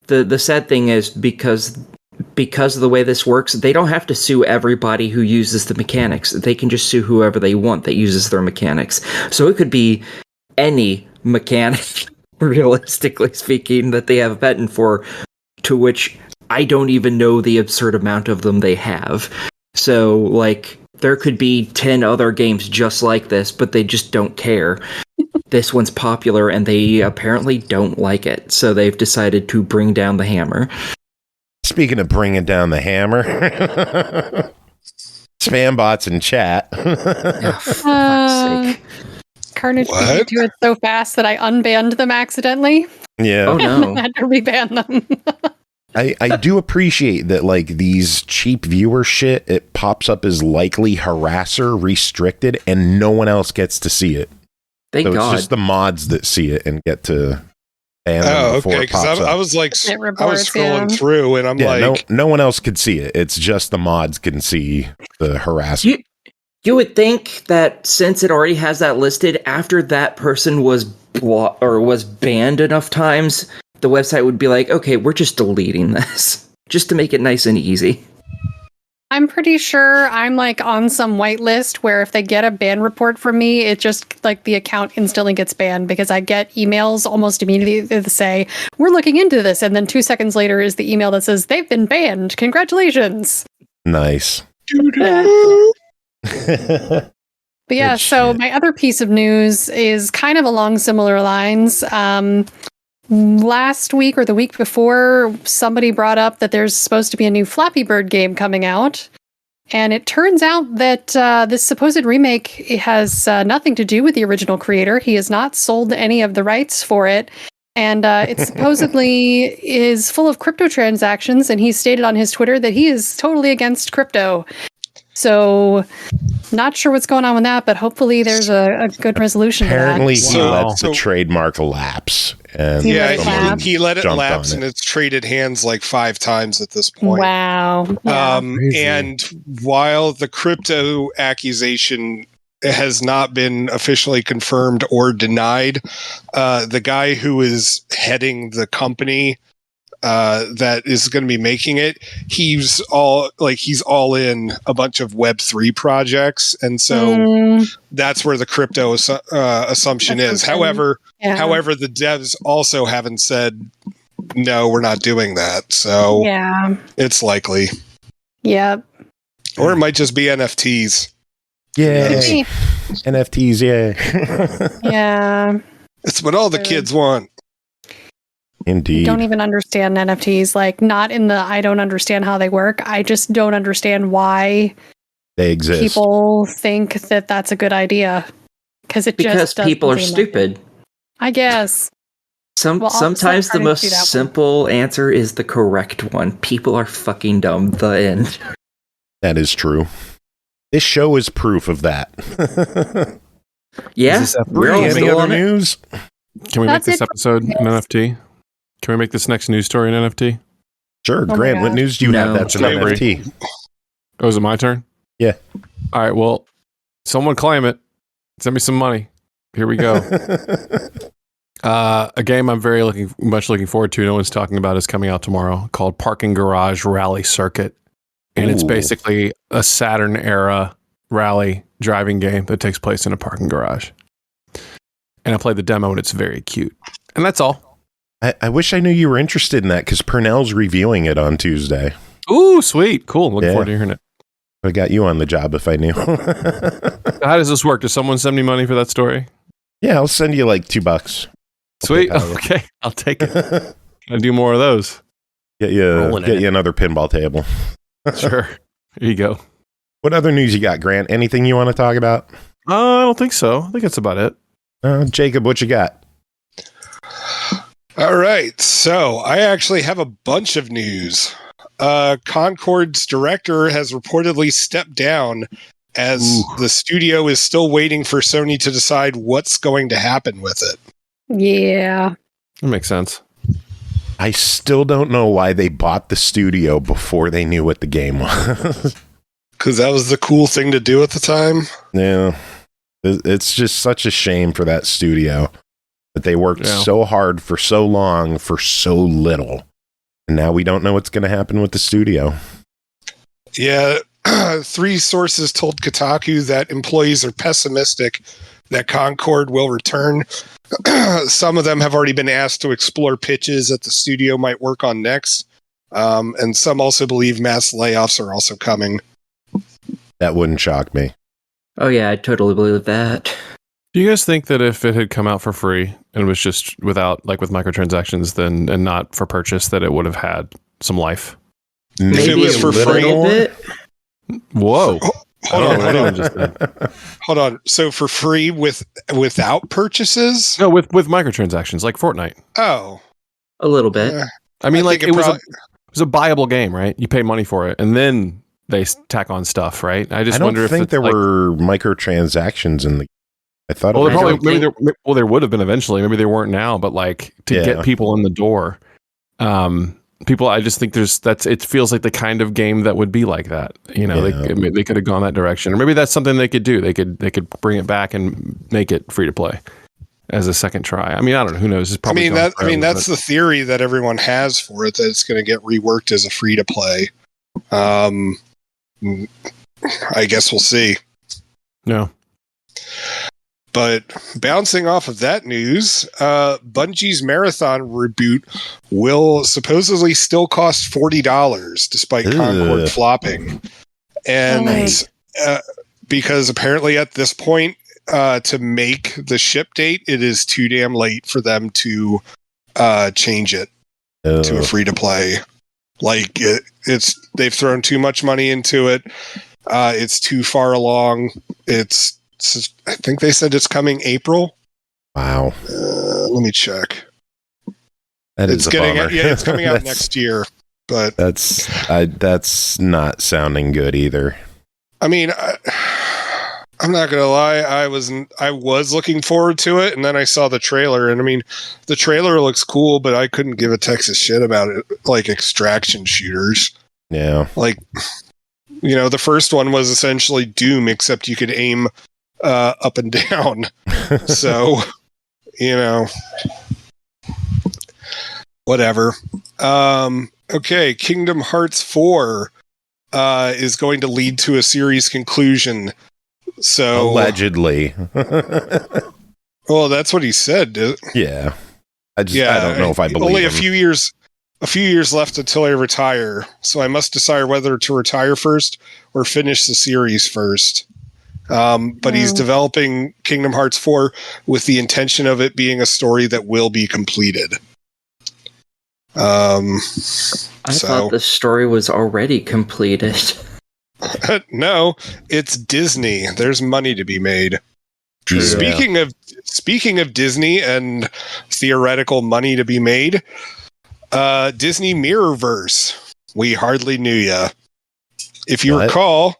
The sad thing is because of the way this works, they don't have to sue everybody who uses the mechanics. They can just sue whoever they want that uses their mechanics. So it could be any mechanic, realistically speaking, that they have a patent for, to which I don't even know the absurd amount of them they have. So, like, there could be 10 other games just like this, but they just don't care. This one's popular, and they apparently don't like it, so they've decided to bring down the hammer. Speaking of bringing down the hammer, spam bots in chat. For fuck's sake. Carnage beat me to it so fast that I unbanned them accidentally. Yeah. Oh no. I had to reban them. I do appreciate that, like, these cheap viewer shit, it pops up as likely harasser restricted, and no one else gets to see it. Thank God. It's just the mods that see it and get to ban them before it pops up. I was like, I was scrolling through, and I'm like, no one else could see it. It's just the mods can see the harassment. You would think that since it already has that listed, after that person was banned enough times, the website would be like, okay, we're just deleting this just to make it nice and easy. I'm pretty sure I'm like on some whitelist where if they get a ban report from me, it just like the account instantly gets banned because I get emails almost immediately that say, we're looking into this. And then 2 seconds later is the email that says they've been banned. Congratulations. Nice. But yeah, so my other piece of news is kind of along similar lines. Last week or the week before, somebody brought up that there's supposed to be a new Flappy Bird game coming out. And it turns out that this supposed remake has nothing to do with the original creator. He has not sold any of the rights for it. And it supposedly is full of crypto transactions. And he stated on his Twitter that he is totally against crypto. So, not sure what's going on with that, but hopefully there's a good resolution. Apparently, to that. he let the trademark lapse. And he let it lapse, and it's traded hands like 5 times at this point. Wow. Yeah. And while the crypto accusation has not been officially confirmed or denied, the guy who is heading the company that is going to be making it, he's all in a bunch of Web3 projects, and so that's where the crypto assumption is. However, the devs also haven't said no, we're not doing that. So it's likely. Yeah. Or it might just be NFTs. Yeah. NFTs. Yeah. Yeah. It's what all the kids want. Indeed. I don't even understand NFTs. Like, not in the I don't understand how they work. I just don't understand they exist. People think that that's a good idea. Because people are stupid. I guess. Sometimes the most simple answer is the correct one. People are fucking dumb. The end. That is true. This show is proof of that. Yeah. We're all any other news? Can we make this episode an NFT? Can we make this next news story an NFT? Sure. Grant, what news do you have that's an NFT? Oh, is it my turn? Yeah. All right. Well, someone claim it. Send me some money. Here we go. A game I'm very much looking forward to. No one's talking about is coming out tomorrow, called Parking Garage Rally Circuit, and it's basically a Saturn era rally driving game that takes place in a parking garage. and I played the demo, and it's very cute. And that's all. I wish I knew you were interested in that because Purnell's reviewing it on Tuesday. Ooh, sweet. Cool. Looking forward to hearing it. I got you on the job if I knew. How does this work? Does someone send me money for that story? Yeah, I'll send you like $2. Sweet. Okay. I'll take it. I do more of those. Get you another pinball table. Sure. Here you go. What other news you got, Grant? Anything you want to talk about? I don't think so. I think that's about it. Jacob, what you got? All right. So I actually have a bunch of news. Concord's director has reportedly stepped down as the studio is still waiting for Sony to decide what's going to happen with it. Yeah. That makes sense. I still don't know why they bought the studio before they knew what the game was. Because that was the cool thing to do at the time. Yeah. It's just such a shame for that studio that they worked so hard for so long for so little. And now we don't know what's going to happen with the studio. Yeah. 3 sources told Kotaku that employees are pessimistic that Concord will return. Some of them have already been asked to explore pitches that the studio might work on next. And some also believe mass layoffs are also coming. That wouldn't shock me. Oh yeah, I totally believe that. Do you guys think that if it had come out for free and it was just without, like with microtransactions, then and not for purchase, that it would have had some life? Maybe if it was for free. Bit. Whoa. Hold on. So for free without purchases? No, with microtransactions like Fortnite. Oh, A little bit. I mean, like it was a buyable game, right? You pay money for it, and then they tack on stuff, right? I don't think there were microtransactions in the. I thought. Well, there would have been eventually. Maybe there weren't now, but like to get people in the door, people. I just think it feels like the kind of game that would be like that. You know, they could have gone that direction, or maybe that's something they could do. They could bring it back and make it free to play as a second try. I mean, I don't know. Who knows? It's probably that's the theory that everyone has for it, that it's going to get reworked as a free to play. I guess we'll see. No. But bouncing off of that news, Bungie's Marathon reboot will supposedly still cost $40 despite Concord flopping. And because apparently at this point, to make the ship date, it is too damn late for them to change it to a free to play. Like they've thrown too much money into it. It's too far along. I think they said it's coming April. Wow. Let me check. It's coming out next year. But that's not sounding good either. I mean, I'm not gonna lie. I was looking forward to it, and then I saw the trailer, and I mean, the trailer looks cool, but I couldn't give a Texas shit about it. Like extraction shooters. Yeah. Like, you know, the first one was essentially Doom, except you could aim up and down. So, you know, whatever. Okay, Kingdom Hearts 4 is going to lead to a series conclusion. So allegedly. Well, that's what he said. Yeah. I don't know if I believe only him. A few years left until I retire, so I must decide whether to retire first or finish the series first. But he's developing Kingdom Hearts 4 with the intention of it being a story that will be completed. I thought the story was already completed. No, it's Disney. There's money to be made. Yeah. Speaking of Disney and theoretical money to be made, Disney Mirrorverse. We hardly knew ya. If you recall,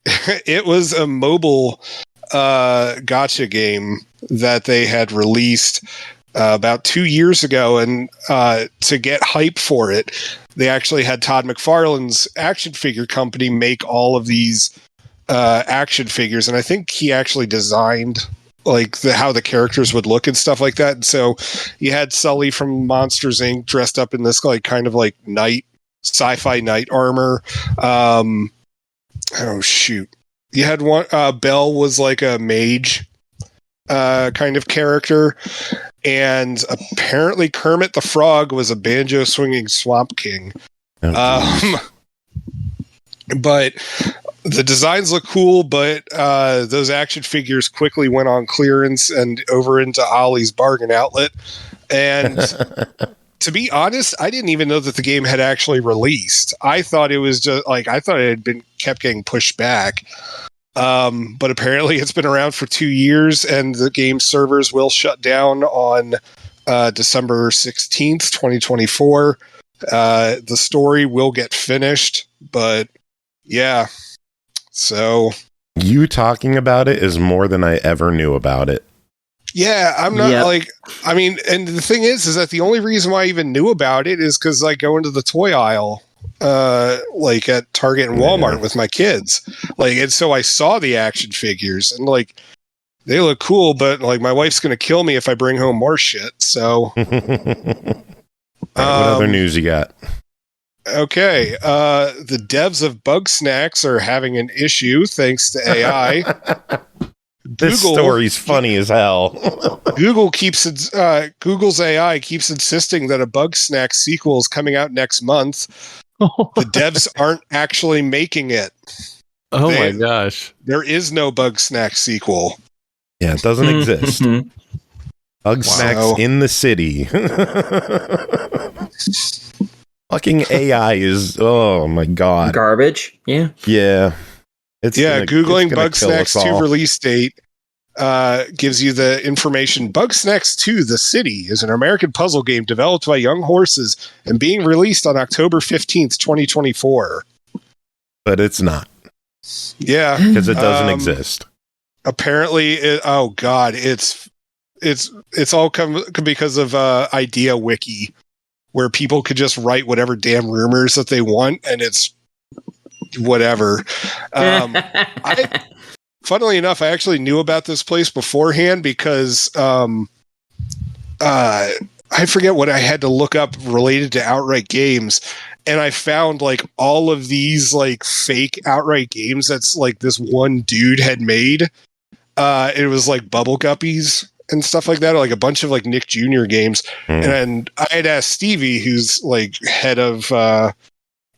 it was a mobile gacha game that they had released about 2 years ago, and to get hype for it, they actually had Todd McFarlane's action figure company make all of these action figures, and I think he actually designed like how the characters would look and stuff like that. And so you had Sully from Monsters Inc. dressed up in this like kind of like sci-fi knight armor. Oh shoot! You had one. Belle was like a mage. kind of character. And apparently Kermit the Frog was a banjo swinging Swamp King. But the designs look cool, but those action figures quickly went on clearance and over into Ollie's bargain outlet. And to be honest, I didn't even know that the game had actually released. I thought it was just like, I thought it had been kept getting pushed back. But apparently it's been around for 2 years, and the game servers will shut down on December 16th, 2024. The story will get finished, but yeah. So you talking about it is more than I ever knew about it. Yeah, I'm not I mean, and the thing is that the only reason why I even knew about it is because I go into the toy aisle, like at Target and Walmart with my kids. Like, and so I saw the action figures and like, they look cool, but like my wife's going to kill me if I bring home more shit. So, what other news you got? Okay, the devs of Bug Snacks are having an issue thanks to AI. This story's funny as hell. Google's AI keeps insisting that a Bug Snack sequel is coming out next month. The devs aren't actually making it. Oh my gosh. There is no Bug Snack sequel. Yeah, it doesn't exist. Bug Snacks in the city. Fucking AI is, oh my god. Garbage. Yeah. Yeah. Googling Bug Snacks 2 release date gives you the information. Bug Snacks 2, The City, is an American puzzle game developed by Young Horses and being released on October 15th, 2024. But it's not. Yeah. Because it doesn't exist. Apparently, it's all come because of Idea Wiki, where people could just write whatever damn rumors that they want, and it's whatever. Funnily enough, I actually knew about this place beforehand because I forget what I had to look up related to Outright Games, and I found like all of these like fake Outright Games that's like this one dude had made. It was like Bubble Guppies and stuff like that, or like a bunch of like Nick Jr. games. And I had asked Stevie, who's like head of,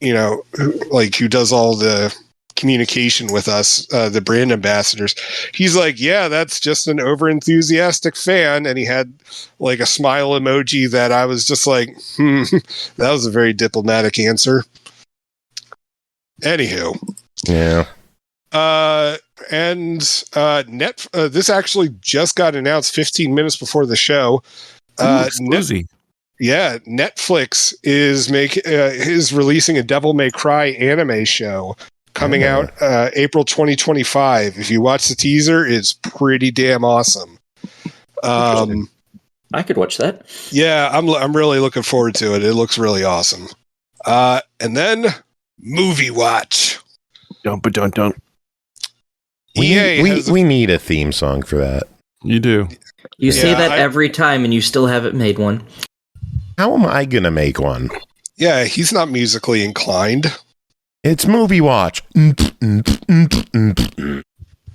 who does all the communication with us, the brand ambassadors. He's like, yeah, that's just an over-enthusiastic fan. And he had like a smile emoji that I was just like, that was a very diplomatic answer. Anywho. Yeah. This actually just got announced 15 minutes before the show. Netflix is releasing a Devil May Cry anime show coming out April 2025. If you watch the teaser, it's pretty damn awesome. I could watch that. Yeah, I'm really looking forward to it. It looks really awesome. And then Movie Watch. Dun. We need a theme song for that. You do. You say that every time, and you still haven't made one. How am I gonna make one? Yeah, he's not musically inclined. It's Movie Watch. There.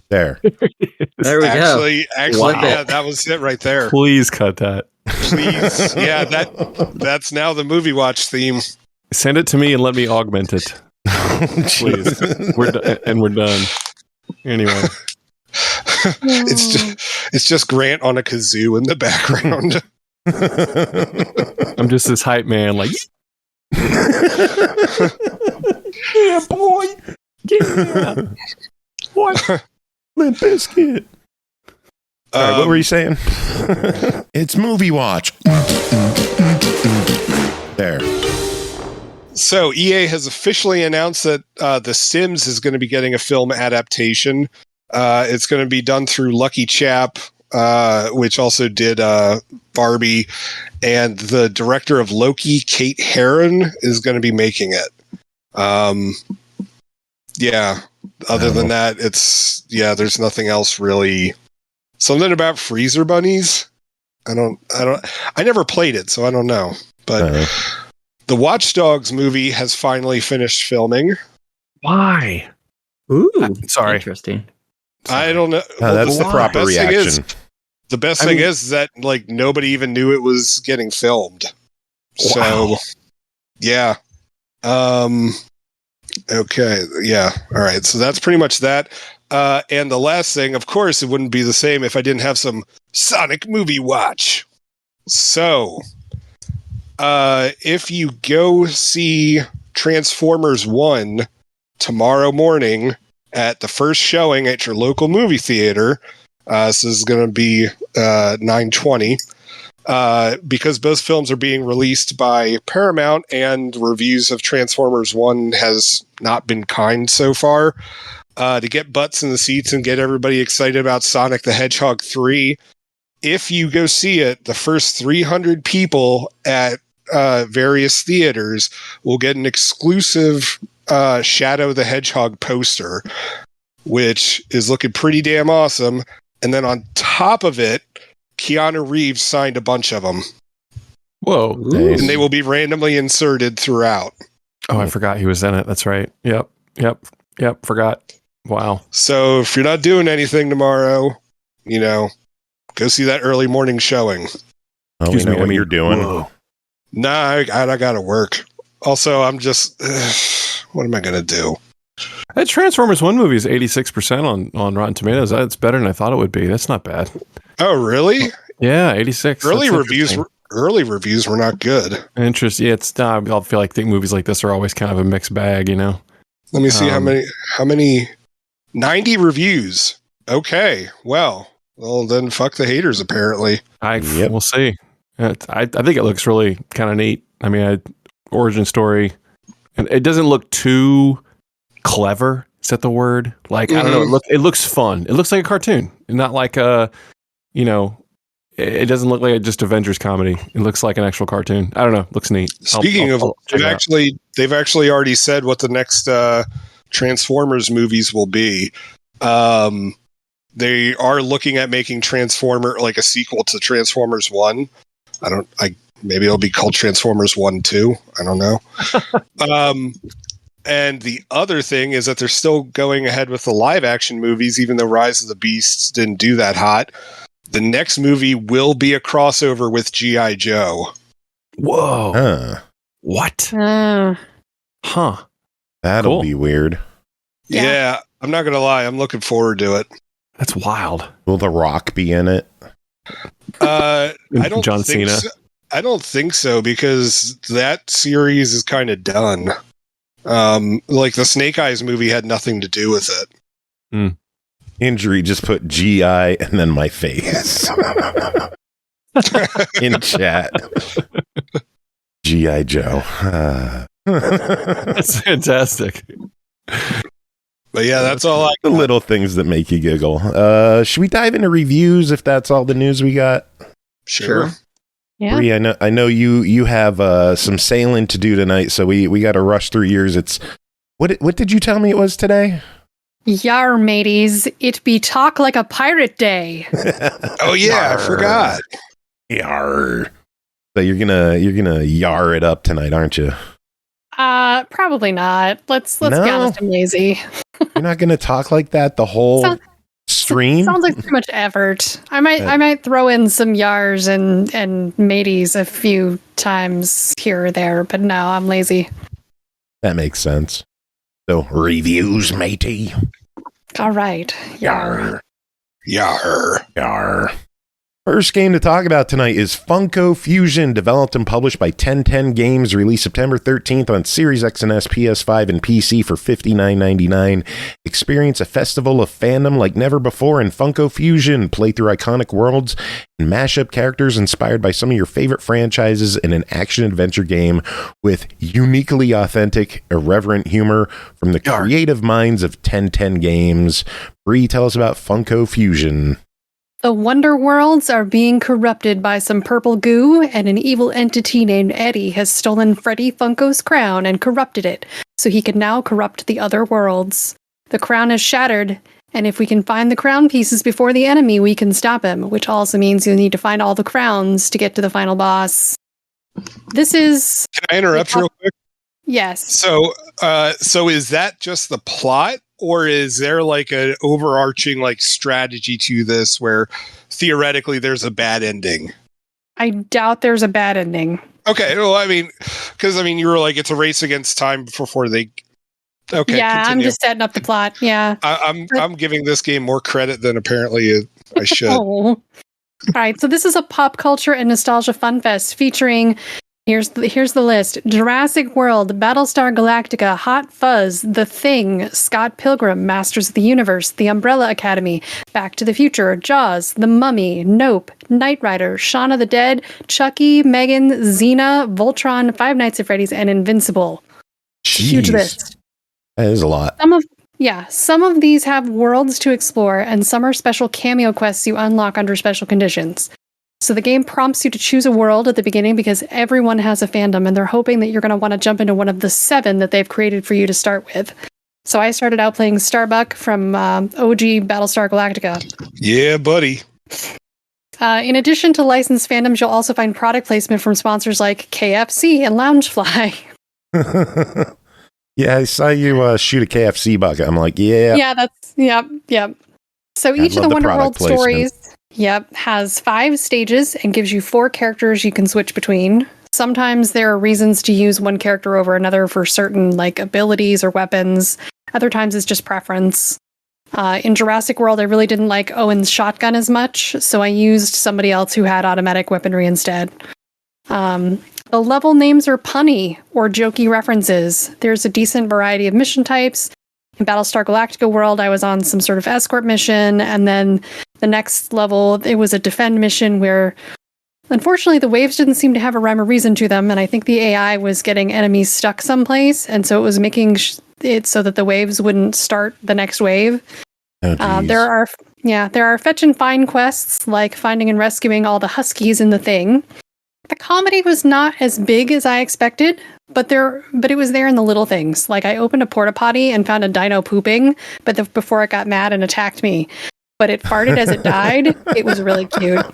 There we go. Actually, yeah, that was it right there. Please cut that. Please. Yeah, that's now the Movie Watch theme. Send it to me and let me augment it. Please. We're done. Anyway. It's just Grant on a kazoo in the background. I'm just this hype man, like, yeah, boy. Yeah. What? Limp Bizkit. All right, what were you saying? It's Movie Watch. There. So EA has officially announced that The Sims is going to be getting a film adaptation. It's going to be done through Lucky Chap, which also did Barbie, and the director of Loki, Kate Herron, is going to be making it. Other than that, there's nothing else really. Something about freezer bunnies. I never played it, so I don't know. But the Watch Dogs movie has finally finished filming. Why? Ooh, sorry. Interesting. I don't know. That's the proper reaction. The best thing is that like nobody even knew it was getting filmed. Wow. So yeah. Okay. Yeah. All right. So that's pretty much that. And the last thing, of course, it wouldn't be the same if I didn't have some Sonic movie watch. So, if you go see Transformers 1 tomorrow morning at the first showing at your local movie theater, this is going to be 9:20, because both films are being released by Paramount and reviews of Transformers 1 has not been kind so far. To get butts in the seats and get everybody excited about Sonic the Hedgehog 3, if you go see it, the first 300 people at various theaters will get an exclusive Shadow the Hedgehog poster, which is looking pretty damn awesome. And then on top of it, Keanu Reeves signed a bunch of them. Whoa. Nice. And they will be randomly inserted throughout. Oh, I forgot he was in it. That's right. Yep. Forgot. Wow. So if you're not doing anything tomorrow, go see that early morning showing. Oh, we know what you're doing. Whoa. Nah, I gotta work. Also, I'm just, what am I gonna do? That Transformers 1 movie is 86% on Rotten Tomatoes. That's better than I thought it would be. That's not bad. Oh, really? Yeah, 86. Early That's reviews were not good. interesting. Yeah, it's. I feel like movies like this are always kind of a mixed bag. Let me see how many. 90 reviews. Okay, well, then fuck the haters. Apparently, We'll see. I think it looks really kind of neat. I mean, origin story, and it doesn't look too clever. Is that the word? Like, I don't know. It looks fun. It looks like a cartoon, not like a, it doesn't look like just Avengers comedy. It looks like an actual cartoon. I don't know. It looks neat. Speaking of, they've actually already said what the next Transformers movies will be. They are looking at making Transformer like a sequel to Transformers 1. Maybe it'll be called Transformers 1-2. I don't know. And the other thing is that they're still going ahead with the live action movies, even though Rise of the Beasts didn't do that hot. The next movie will be a crossover with G.I. Joe. Whoa. What? Huh. That'll be weird. Yeah, I'm not going to lie. I'm looking forward to it. That's wild. Will The Rock be in it? I don't John think Cena. So. I don't think so, because that series is kind of done. Like the Snake Eyes movie had nothing to do with it. Injury just put GI and then my face in chat. G.I. Joe. That's fantastic. But yeah, that's all the little things that make you giggle. Should we dive into reviews if that's all the news we got? Sure. Yeah. Bri, I know you have some sailing to do tonight, so we got to rush through yours. It's what did you tell me it was today? Yar, mateys, it be talk like a pirate day. Oh yeah, Yar. I forgot. Yar. So you're gonna yar it up tonight, aren't you? Probably not. Let's No? be honest, I'm lazy. You're not gonna talk like that the whole stream? Sounds like too much effort. I might throw in some yars and mateys a few times here or there, but no, I'm lazy. That makes sense. So reviews, matey. All right. Yar. Yar. First game to talk about tonight is Funko Fusion, developed and published by 1010 Games, released September 13th on Series X and S, PS5, and PC for $59.99. Experience a festival of fandom like never before in Funko Fusion. Play through iconic worlds and mash up characters inspired by some of your favorite franchises in an action-adventure game with uniquely authentic, irreverent humor from the creative minds of 1010 Games. Bri, tell us about Funko Fusion. The Wonder Worlds are being corrupted by some purple goo, and an evil entity named Eddie has stolen Freddy Funko's crown and corrupted it, so he can now corrupt the other worlds. The crown is shattered, and if we can find the crown pieces before the enemy, we can stop him, which also means you'll need to find all the crowns to get to the final boss. This is... Can I interrupt real quick? Yes. So is that just the plot? Or is there like an overarching like strategy to this where theoretically there's a bad ending. I doubt there's a bad ending. Okay, well, I mean, because you were like, it's a race against time before they. Okay, yeah, continue. I'm just setting up the plot. Yeah, I'm giving this game more credit than apparently I should. Oh. All right, so this is a pop culture and nostalgia fun fest featuring. Here's the list: Jurassic World, Battlestar Galactica, Hot Fuzz, The Thing, Scott Pilgrim, Masters of the Universe, The Umbrella Academy, Back to the Future, Jaws, The Mummy, Nope, Knight Rider, Shaun of the Dead, Chucky, Megan, Xena, Voltron, Five Nights at Freddy's, and Invincible. Jeez. Huge list. That is a lot. Some of these have worlds to explore, and some are special cameo quests you unlock under special conditions. So the game prompts you to choose a world at the beginning because everyone has a fandom, and they're hoping that you're going to want to jump into one of the 7 that they've created for you to start with. So I started out playing Starbuck from OG Battlestar Galactica. Yeah, buddy. In addition to licensed fandoms, you'll also find product placement from sponsors like KFC and Loungefly. Yeah, I saw you shoot a KFC bucket. I'm like, yeah. Yeah, yep. So each of the Wonder World stories, has 5 stages and gives you 4 characters you can switch between. Sometimes there are reasons to use one character over another for certain like abilities or weapons. Other times it's just preference. In Jurassic World, I really didn't like Owen's shotgun as much, so I used somebody else who had automatic weaponry instead. The level names are punny or jokey references. There's a decent variety of mission types. In Battlestar Galactica World, I was on some sort of escort mission, and then the next level, it was a defend mission where, unfortunately, the waves didn't seem to have a rhyme or reason to them, and I think the AI was getting enemies stuck someplace, and so it was making it so that the waves wouldn't start the next wave. Oh, there are fetch and find quests, like finding and rescuing all the huskies in The Thing. The comedy was not as big as I expected, but it was there in the little things. Like I opened a porta potty and found a dino pooping, but before it got mad and attacked me. But it farted as it died. It was really cute.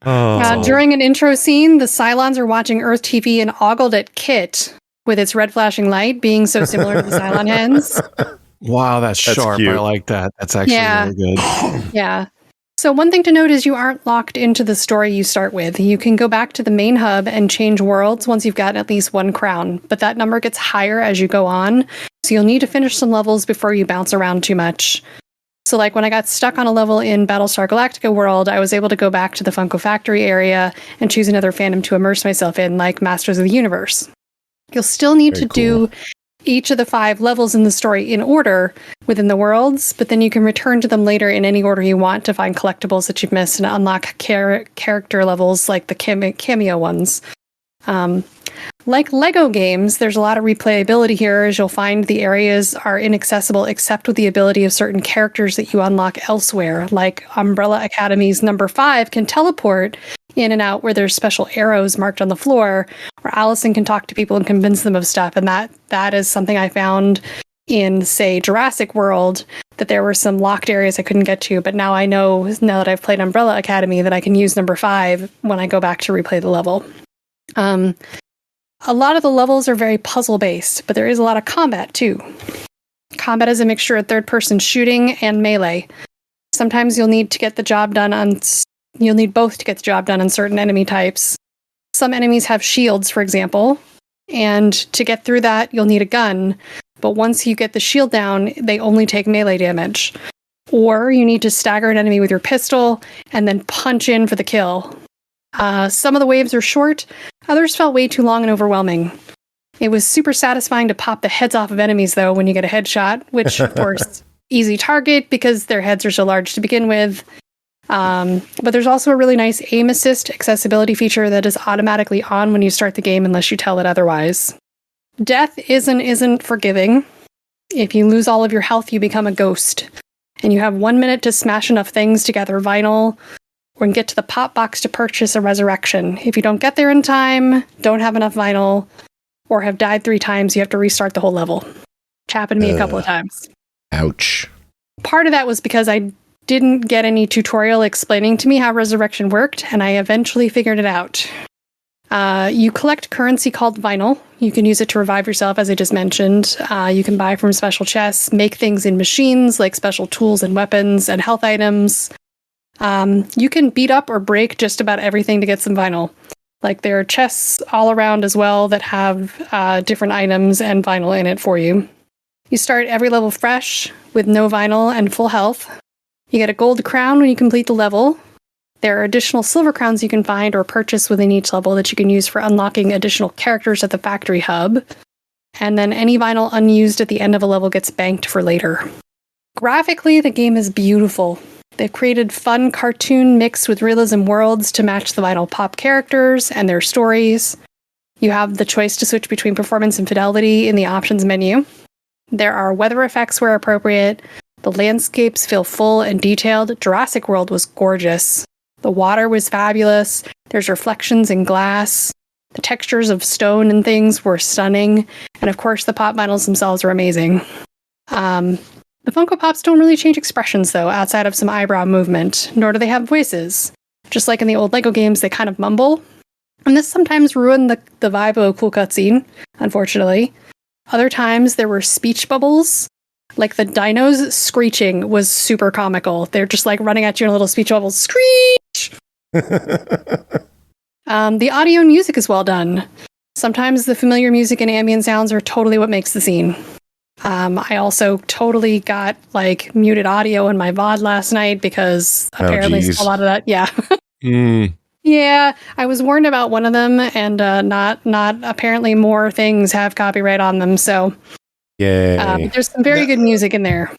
During an intro scene, the Cylons are watching Earth TV and ogled at Kit with its red flashing light, being so similar to the Cylon hens. Wow, that's sharp. cute. I like that. That's actually really good. Yeah. So one thing to note is you aren't locked into the story you start with. You can go back to the main hub and change worlds once you've gotten at least 1 crown, but that number gets higher as you go on, so you'll need to finish some levels before you bounce around too much. So like when I got stuck on a level in Battlestar Galactica World, I was able to go back to the Funko Factory area and choose another fandom to immerse myself in, like Masters of the Universe. You'll still need to do each of the 5 levels in the story in order within the worlds, but then you can return to them later in any order you want to find collectibles that you've missed and unlock character levels like the cameo ones. Like Lego games, there's a lot of replayability here, as you'll find the areas are inaccessible except with the ability of certain characters that you unlock elsewhere, like Umbrella Academy's number 5 can teleport in and out where there's special arrows marked on the floor, or Allison can talk to people and convince them of stuff, and that is something I found in, say, Jurassic World, that there were some locked areas I couldn't get to, but now I know, now that I've played Umbrella Academy, that I can use number 5 when I go back to replay the level. A lot of the levels are very puzzle-based, but there is a lot of combat, too. Combat is a mixture of third-person shooting and melee. Sometimes you'll need both to get the job done on certain enemy types. Some enemies have shields, for example, and to get through that, you'll need a gun, but once you get the shield down, they only take melee damage. Or you need to stagger an enemy with your pistol and then punch in for the kill. Some of the waves are short, others felt way too long and overwhelming. It was super satisfying to pop the heads off of enemies, though, when you get a headshot, which, of course, easy target because their heads are so large to begin with. But there's also a really nice aim assist accessibility feature that is automatically on when you start the game unless you tell it otherwise. Death isn't forgiving. If you lose all of your health, you become a ghost. And you have 1 minute to smash enough things to gather vinyl or get to the pop box to purchase a resurrection. If you don't get there in time, don't have enough vinyl, or have died 3 times, you have to restart the whole level. Which happened to me a couple of times. Ouch. Part of that was because I didn't get any tutorial explaining to me how resurrection worked, and I eventually figured it out. You collect currency called vinyl. You can use it to revive yourself, as I just mentioned. You can buy from special chests, make things in machines like special tools and weapons and health items. You can beat up or break just about everything to get some vinyl. Like there are chests all around as well that have different items and vinyl in it for you. You start every level fresh with no vinyl and full health. You get a gold crown when you complete the level. There are additional silver crowns you can find or purchase within each level that you can use for unlocking additional characters at the factory hub. And then any vinyl unused at the end of a level gets banked for later. Graphically, the game is beautiful. They've created fun cartoon mixed with realism worlds to match the vinyl pop characters and their stories. You have the choice to switch between performance and fidelity in the options menu. There are weather effects where appropriate. The landscapes feel full and detailed. Jurassic World was gorgeous. The water was fabulous. There's reflections in glass. The textures of stone and things were stunning. And of course, the pop vinyls themselves are amazing. The Funko Pops don't really change expressions, though, outside of some eyebrow movement, nor do they have voices. Just like in the old LEGO games, they kind of mumble. And this sometimes ruined the vibe of a cool cutscene, unfortunately. Other times, there were speech bubbles. Like the dinos screeching was super comical. They're just like running at you in a little speech bubble. Screech! The audio and music is well done. Sometimes the familiar music and ambient sounds are totally what makes the scene. I also totally got like muted audio in my VOD last night because apparently a lot of that. Yeah. Yeah. I was warned about one of them and not apparently more things have copyright on them. So there's some very good music in there.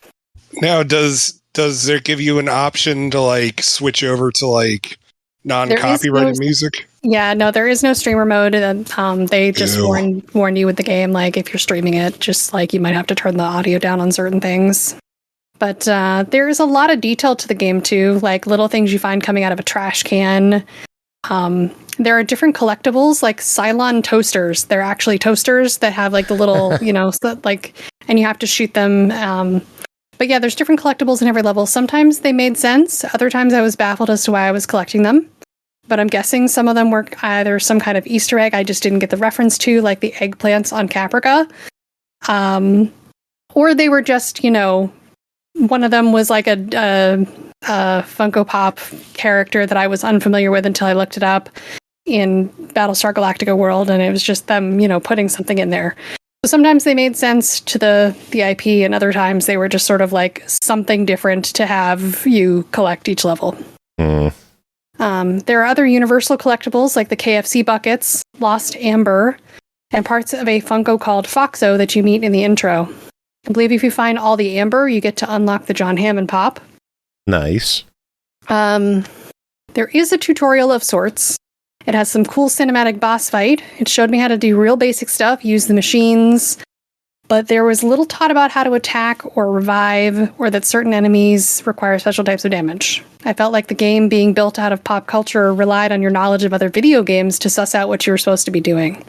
Now, does there give you an option to like switch over to like non-copyrighted music? Yeah, no, there is no streamer mode. And they just warn you with the game, like if you're streaming it, just like you might have to turn the audio down on certain things. But there is a lot of detail to the game too, like little things you find coming out of a trash can. There are different collectibles, like Cylon toasters. They're actually toasters that have like the little, and you have to shoot them. But yeah, there's different collectibles in every level. Sometimes they made sense. Other times I was baffled as to why I was collecting them. But I'm guessing some of them were either some kind of Easter egg I just didn't get the reference to, like the eggplants on Caprica. Or they were just, one of them was like a Funko Pop character that I was unfamiliar with until I looked it up in Battlestar Galactica World, and it was just them, putting something in there. So sometimes they made sense to the IP, and other times they were just sort of like something different to have you collect each level. There are other universal collectibles like the KFC buckets, Lost Amber, and parts of a Funko called Foxo that you meet in the intro. I believe if you find all the amber, you get to unlock the John Hammond pop. Nice. There is a tutorial of sorts. It has some cool cinematic boss fight. It showed me how to do real basic stuff, use the machines, but there was little taught about how to attack or revive, or that certain enemies require special types of damage. I felt like the game, being built out of pop culture, relied on your knowledge of other video games to suss out what you were supposed to be doing.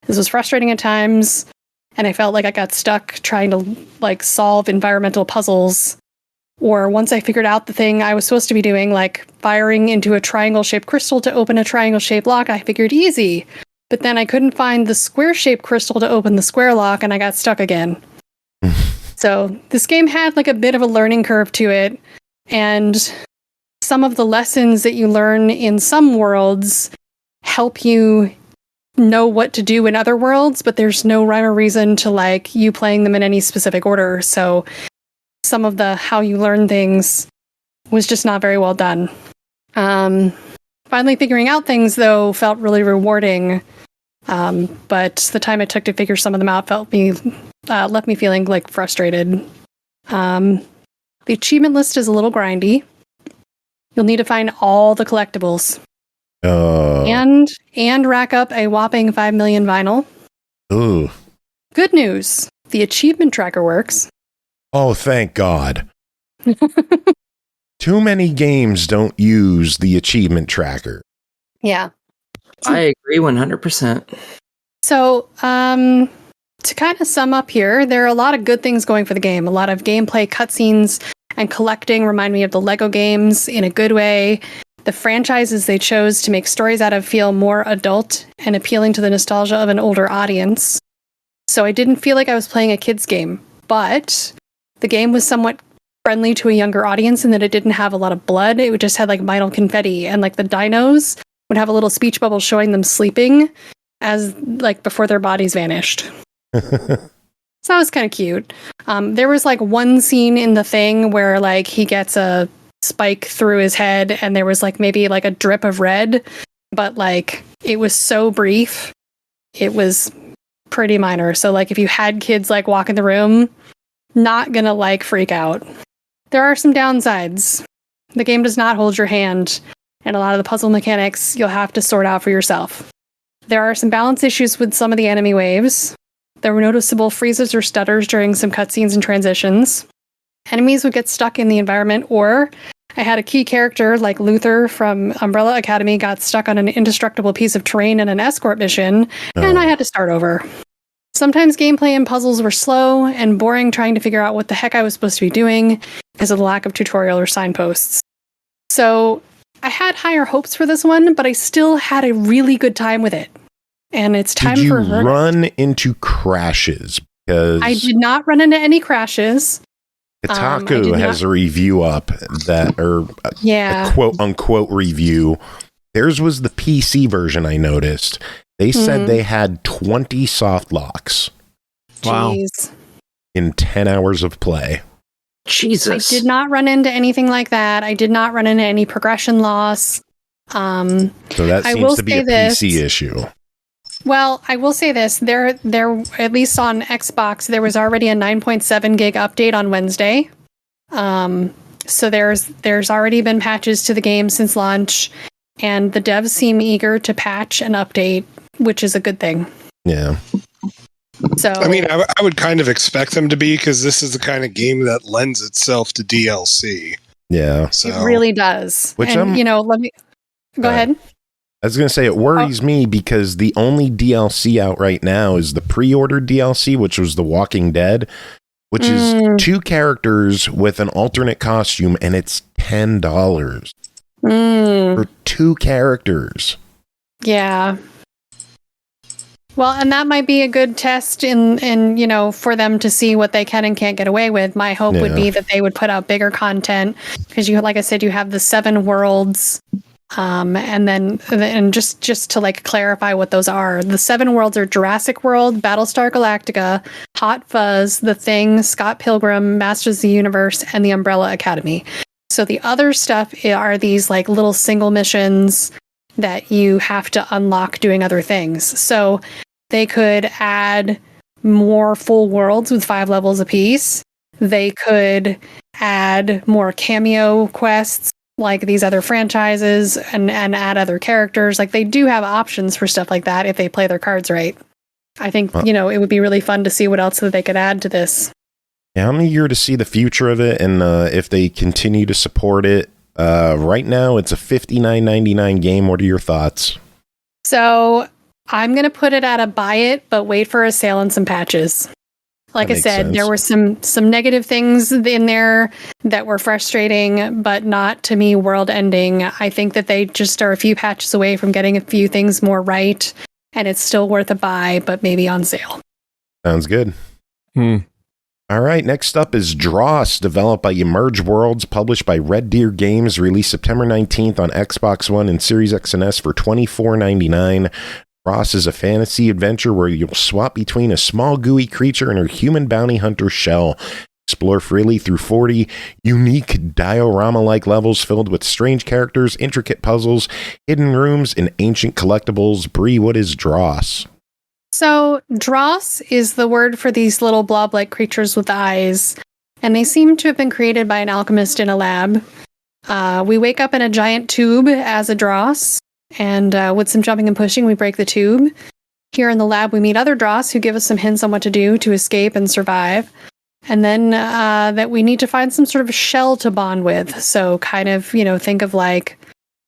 This was frustrating at times, and I felt like I got stuck trying to like solve environmental puzzles. Or once I figured out the thing I was supposed to be doing, like firing into a triangle-shaped crystal to open a triangle-shaped lock, I figured easy. But then I couldn't find the square-shaped crystal to open the square lock, and I got stuck again. So this game had like a bit of a learning curve to it, and some of the lessons that you learn in some worlds help you know what to do in other worlds, but there's no rhyme or reason to like you playing them in any specific order. So some of the how you learn things was just not very well done. Finally figuring out things, though, felt really rewarding. But the time it took to figure some of them out left me feeling like frustrated. The achievement list is a little grindy. You'll need to find all the collectibles. And rack up a whopping 5 million vinyl. Ooh. Good news. The achievement tracker works. Oh, thank God. Too many games don't use the achievement tracker. Yeah. I agree 100%. So, to kind of sum up here, there are a lot of good things going for the game. A lot of gameplay, cutscenes, and collecting remind me of the LEGO games in a good way. The franchises they chose to make stories out of feel more adult and appealing to the nostalgia of an older audience. So I didn't feel like I was playing a kid's game, but the game was somewhat friendly to a younger audience in that it didn't have a lot of blood. It just had like vinyl confetti, and like the dinos would have a little speech bubble showing them sleeping as like before their bodies vanished. So that was kind of cute. There was like one scene in the thing where like he gets a spike through his head and there was like maybe like a drip of red, but like it was so brief. It was pretty minor. So like if you had kids like walk in the room, not gonna like freak out. There are some downsides. The game does not hold your hand, and a lot of the puzzle mechanics you'll have to sort out for yourself. There are some balance issues with some of the enemy waves. There were noticeable freezes or stutters during some cutscenes and transitions. Enemies would get stuck in the environment, or I had a key character like Luther from Umbrella Academy got stuck on an indestructible piece of terrain in an escort mission, and I had to start over. Sometimes gameplay and puzzles were slow and boring trying to figure out what the heck I was supposed to be doing because of the lack of tutorial or signposts. So I had higher hopes for this one, but I still had a really good time with it. And it's time for... Did you run into crashes? Because I did not run into any crashes. Kotaku has a review up that, or a quote unquote review. Theirs was the PC version, I noticed. They said they had 20 soft locks. Wow. Jeez. In 10 hours of play. Jesus. I did not run into anything like that. I did not run into any progression loss. So that seems to be a PC issue. Well, I will say this. There, at least on Xbox, there was already a 9.7 gig update on Wednesday. So there's already been patches to the game since launch, and the devs seem eager to patch and update, which is a good thing. Yeah. So I mean, I would kind of expect them to be, because this is the kind of game that lends itself to DLC. Yeah. So it really does. Which and, let me go ahead. I was going to say, it worries me because the only DLC out right now is the pre-ordered DLC, which was The Walking Dead, which is 2 characters with an alternate costume, and it's $10 for 2 characters. Yeah. Well, and that might be a good test in for them to see what they can and can't get away with. My hope would be that they would put out bigger content, because like I said, you have the 7 worlds. And just to like clarify what those are, the 7 worlds are Jurassic World, Battlestar Galactica, Hot Fuzz, The Thing, Scott Pilgrim, Masters of the Universe, and the Umbrella Academy. So the other stuff are these like little single missions that you have to unlock doing other things. So they could add more full worlds with 5 levels apiece. They could add more cameo quests like these other franchises and add other characters. Like, they do have options for stuff like that if they play their cards right. I think, it would be really fun to see what else that they could add to this. Yeah, I'm eager to see the future of it, and if they continue to support it. Right now, it's a $59.99 game. What are your thoughts? So I'm going to put it at a buy it, but wait for a sale and some patches. Like I said, there were some negative things in there that were frustrating, but not to me world ending. I think that they just are a few patches away from getting a few things more right, and it's still worth a buy, but maybe on sale. Sounds good. All right, next up is DROS, developed by emergeWorlds, published by RedDeerGames, released September 19th on Xbox One and Series X and S for $24.99. DROS is a fantasy adventure where you'll swap between a small gooey creature and her human bounty hunter shell. Explore freely through 40 unique diorama-like levels filled with strange characters, intricate puzzles, hidden rooms, and ancient collectibles. Bri, what is DROS? So DROS is the word for these little blob-like creatures with eyes, and they seem to have been created by an alchemist in a lab. We wake up in a giant tube as a DROS, and with some jumping and pushing, we break the tube. Here in the lab, we meet other DROS who give us some hints on what to do to escape and survive. And then that we need to find some sort of shell to bond with. So kind of, think of like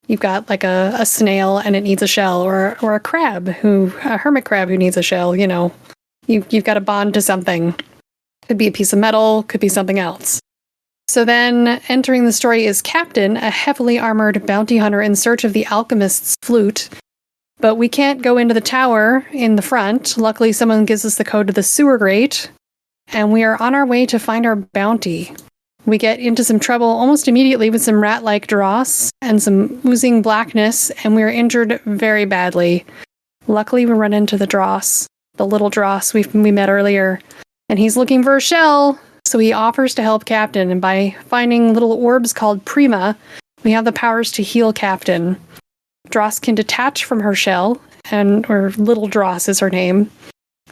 you've got like a snail and it needs a shell, or a hermit crab who needs a shell. You've got to bond to something. Could be a piece of metal, could be something else. So then, entering the story is Captain, a heavily armored bounty hunter in search of the alchemist's flute. But we can't go into the tower in the front. Luckily, someone gives us the code to the sewer grate, and we are on our way to find our bounty. we get into some trouble almost immediately with some rat-like dross and some oozing blackness, and we are injured very badly. Luckily, we run into the dross, the little dross we met earlier, and he's looking for a shell, so he offers to help Captain, and by finding little orbs called Prima, we have the powers to heal Captain. Dross can detach from her shell, or Little Dross is her name,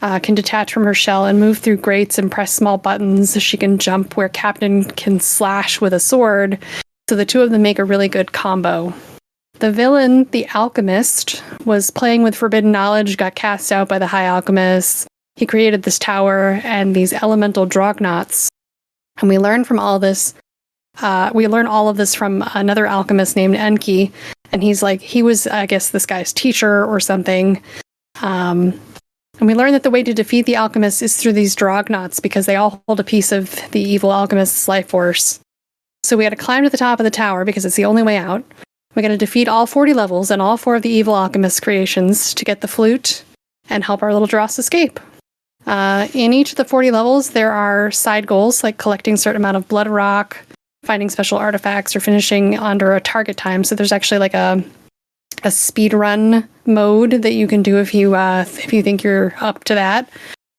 can detach from her shell and move through grates and press small buttons. She can jump where Captain can slash with a sword, so the two of them make a really good combo. The villain, the alchemist, was playing with forbidden knowledge, got cast out by the High Alchemist. He created this tower and these elemental Drognauts. And we learn from all this. We learn all of this from another alchemist named Enki. And he was, I guess, this guy's teacher or something. And we learn that the way to defeat the alchemists is through these Drognauts, because they all hold a piece of the evil alchemist's life force. So we had to climb to the top of the tower because it's the only way out. We got to defeat all 40 levels and all 4 of the evil alchemist creations to get the flute and help our little dross escape. In each of the 40 levels, there are side goals, like collecting a certain amount of blood rock, finding special artifacts, or finishing under a target time. So there's actually like a speed run mode that you can do if you think you're up to that.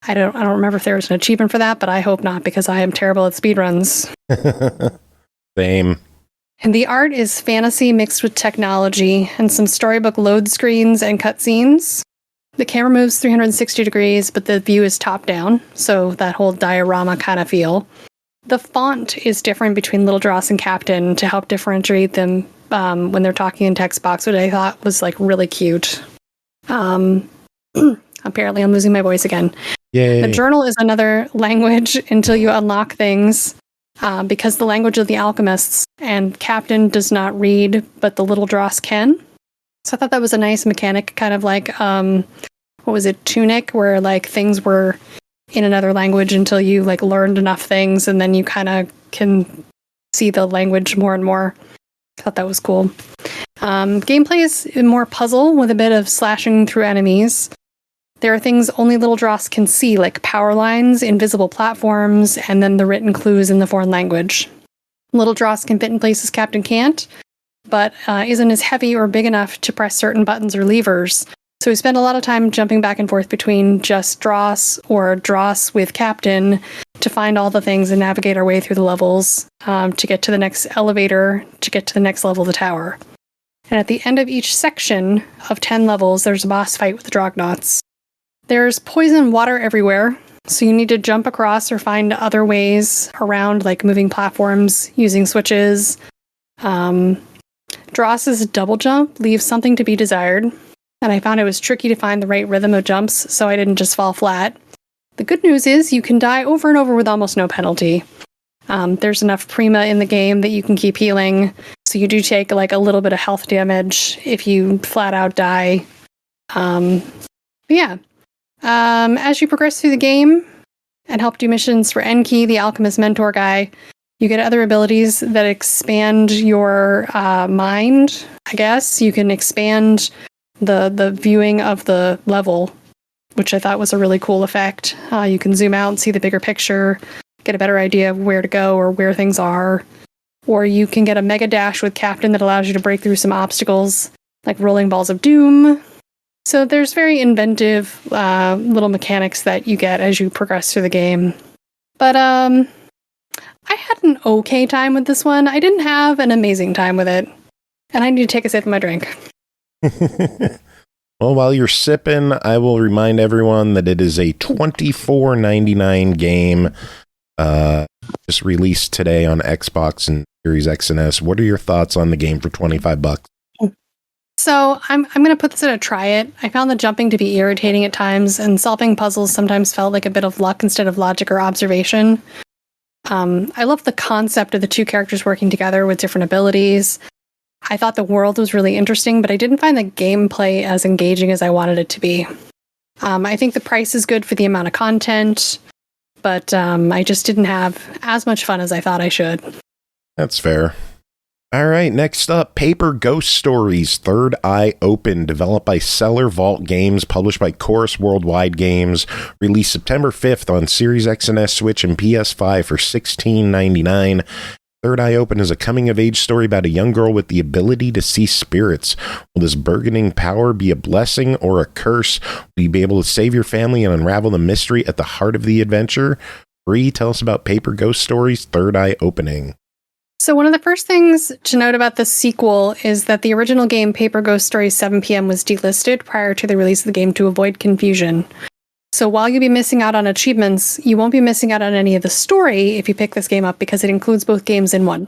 I don't remember if there was an achievement for that, but I hope not, because I am terrible at speed runs. Same. And the art is fantasy mixed with technology and some storybook load screens and cutscenes. The camera moves 360 degrees, but the view is top down, so that whole diorama kind of feel. The font is different between Little Dross and Captain to help differentiate them when they're talking in text box, which I thought was really cute. Apparently I'm losing my voice again. Yay. The journal is another language until you unlock things, because the language of the alchemists, and Captain does not read, but the Little Dross can. So I thought that was a nice mechanic, kind of like, what was it, Tunic, where things were in another language until you learned enough things, and then you kind of can see the language more and more. I thought that was cool. Gameplay is more puzzle with a bit of slashing through enemies. There are things only Little Dross can see, like power lines, invisible platforms, and then the written clues in the foreign language. Little Dross can fit in places Captain can't, but isn't as heavy or big enough to press certain buttons or levers. So we spend a lot of time jumping back and forth between just Dross or Dross with Captain to find all the things and navigate our way through the levels to get to the next elevator, to get to the next level of the tower. And at the end of each section of 10 levels, there's a boss fight with the Drognauts. There's poison water everywhere, so you need to jump across or find other ways around, like moving platforms, using switches. Dross's double jump leaves something to be desired, and I found it was tricky to find the right rhythm of jumps, so I didn't just fall flat. The good news is you can die over and over with almost no penalty. There's enough Prima in the game that you can keep healing, so you do take a little bit of health damage if you flat out die. As you progress through the game and help do missions for Enki, the alchemist mentor guy, you get other abilities that expand your mind, I guess. You can expand the viewing of the level, which I thought was a really cool effect. You can zoom out and see the bigger picture, get a better idea of where to go or where things are. Or you can get a mega dash with Captain that allows you to break through some obstacles, like rolling balls of doom. So there's very inventive little mechanics that you get as you progress through the game. But I had an okay time with this one. I didn't have an amazing time with it. And I need to take a sip of my drink. Well, while you're sipping, I will remind everyone that it is a $24.99 game just released today on Xbox and Series X and S. What are your thoughts on the game for $25? So I'm going to put this in a try it. I found the jumping to be irritating at times, and solving puzzles sometimes felt like a bit of luck instead of logic or observation. I love the concept of the two characters working together with different abilities. I thought the world was really interesting, but I didn't find the gameplay as engaging as I wanted it to be. I think the price is good for the amount of content, but I just didn't have as much fun as I thought I should. That's fair. All right, next up, Paper Ghost Stories, Third Eye Open, developed by Cellar Vault Games, published by Chorus Worldwide Games, released September 5th on Series X and S, Switch, and PS5 for $16.99. Third Eye Open is a coming-of-age story about a young girl with the ability to see spirits. Will this burgeoning power be a blessing or a curse? Will you be able to save your family and unravel the mystery at the heart of the adventure? Bri, tell us about Paper Ghost Stories, Third Eye Opening. So one of the first things to note about the sequel is that the original game Paper Ghost Story 7 PM was delisted prior to the release of the game to avoid confusion. So while you'll be missing out on achievements, you won't be missing out on any of the story if you pick this game up because it includes both games in one.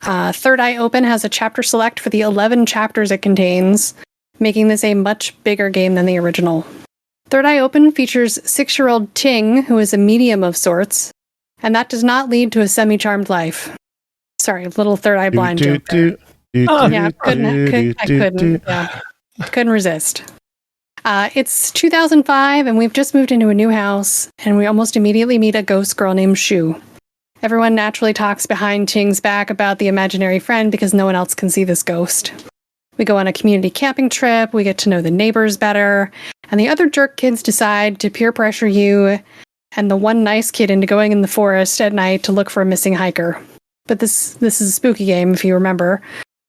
Third Eye Open has a chapter select for the 11 chapters it contains, making this a much bigger game than the original. Third Eye Open features 6-year-old Ting, who is a medium of sorts, and that does not lead to a semi-charmed life. Sorry, little third eye blind joke. Yeah, couldn't resist. It's 2005, and we've just moved into a new house, and we almost immediately meet a ghost girl named Shu. Everyone naturally talks behind Ting's back about the imaginary friend because no one else can see this ghost. We go on a community camping trip, we get to know the neighbors better, and the other jerk kids decide to peer pressure you and the one nice kid into going in the forest at night to look for a missing hiker. But this is a spooky game, if you remember.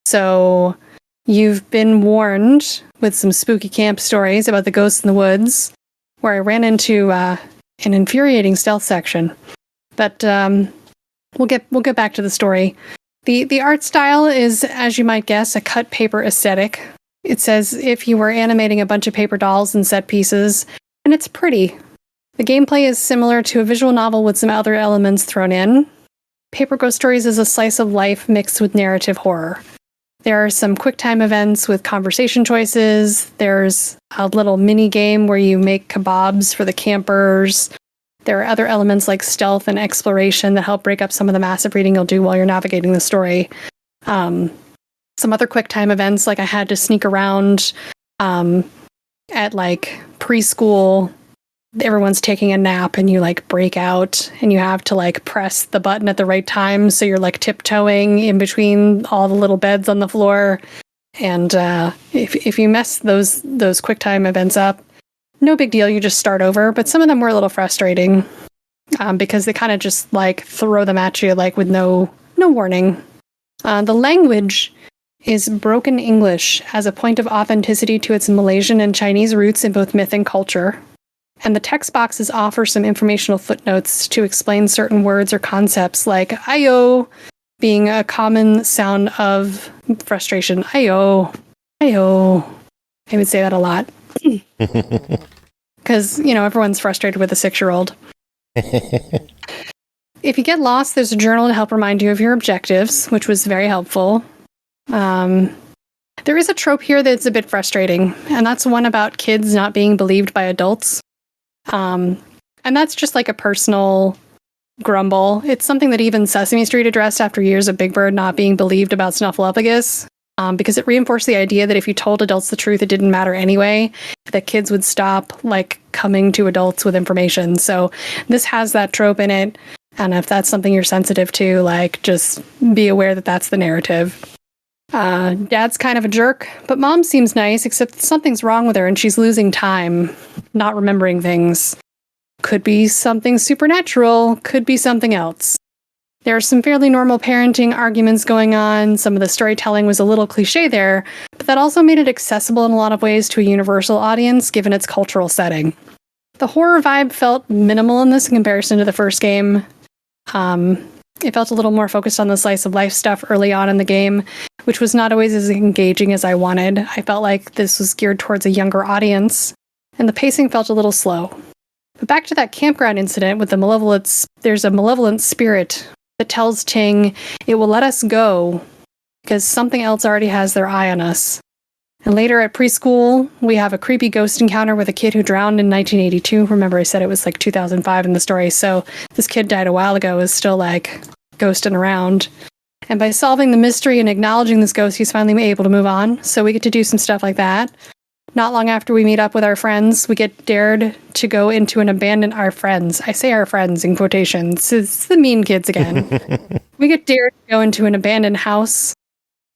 So you've been warned with some spooky camp stories about the ghosts in the woods, where I ran into an infuriating stealth section. But we'll get back to the story. The art style is, as you might guess, a cut paper aesthetic. It's as if you were animating a bunch of paper dolls and set pieces, and it's pretty. The gameplay is similar to a visual novel with some other elements thrown in. Paper Ghost Stories is a slice of life mixed with narrative horror. There are some QuickTime events with conversation choices. There's a little mini game where you make kebabs for the campers. There are other elements like stealth and exploration that help break up some of the massive reading you'll do while you're navigating the story. Some other QuickTime events, like I had to sneak around at like preschool. Everyone's taking a nap and you like break out and you have to like press the button at the right time, so you're like tiptoeing in between all the little beds on the floor. And if you mess those QuickTime events up, no big deal, you just start over. But some of them were a little frustrating because they kind of just like throw them at you like with no warning. The language is broken English as a point of authenticity to its Malaysian and Chinese roots in both myth and culture. And the text boxes offer some informational footnotes to explain certain words or concepts, like ayo being a common sound of frustration. Ayo. Ayo. I would say that a lot. Because, everyone's frustrated with a 6-year-old. If you get lost, there's a journal to help remind you of your objectives, which was very helpful. There is a trope here that's a bit frustrating, and that's one about kids not being believed by adults. And that's just like a personal grumble. It's something that even Sesame Street addressed after years of Big Bird not being believed about Snuffleupagus, because it reinforced the idea that if you told adults the truth, it didn't matter anyway, that kids would stop like coming to adults with information. So this has that trope in it, and if that's something you're sensitive to, like, just be aware that that's the narrative. Dad's kind of a jerk, but Mom seems nice, except something's wrong with her and she's losing time, not remembering things. Could be something supernatural, could be something else. There are some fairly normal parenting arguments going on. Some of the storytelling was a little cliche there, but that also made it accessible in a lot of ways to a universal audience, given its cultural setting. The horror vibe felt minimal in this in comparison to the first game. It felt a little more focused on the slice of life stuff early on in the game, which was not always as engaging as I wanted. I felt like this was geared towards a younger audience, and the pacing felt a little slow. But back to that campground incident with the malevolence, there's a malevolent spirit that tells Ting it will let us go because something else already has their eye on us. And later at preschool, we have a creepy ghost encounter with a kid who drowned in 1982. Remember, I said it was like 2005 in the story, so this kid died a while ago, is still like ghosting around. And by solving the mystery and acknowledging this ghost, he's finally able to move on. So we get to do some stuff like that. Not long after we meet up with our friends, we get dared to go into an abandoned... Our friends. I say our friends in quotations. It's the mean kids again. We get dared to go into an abandoned house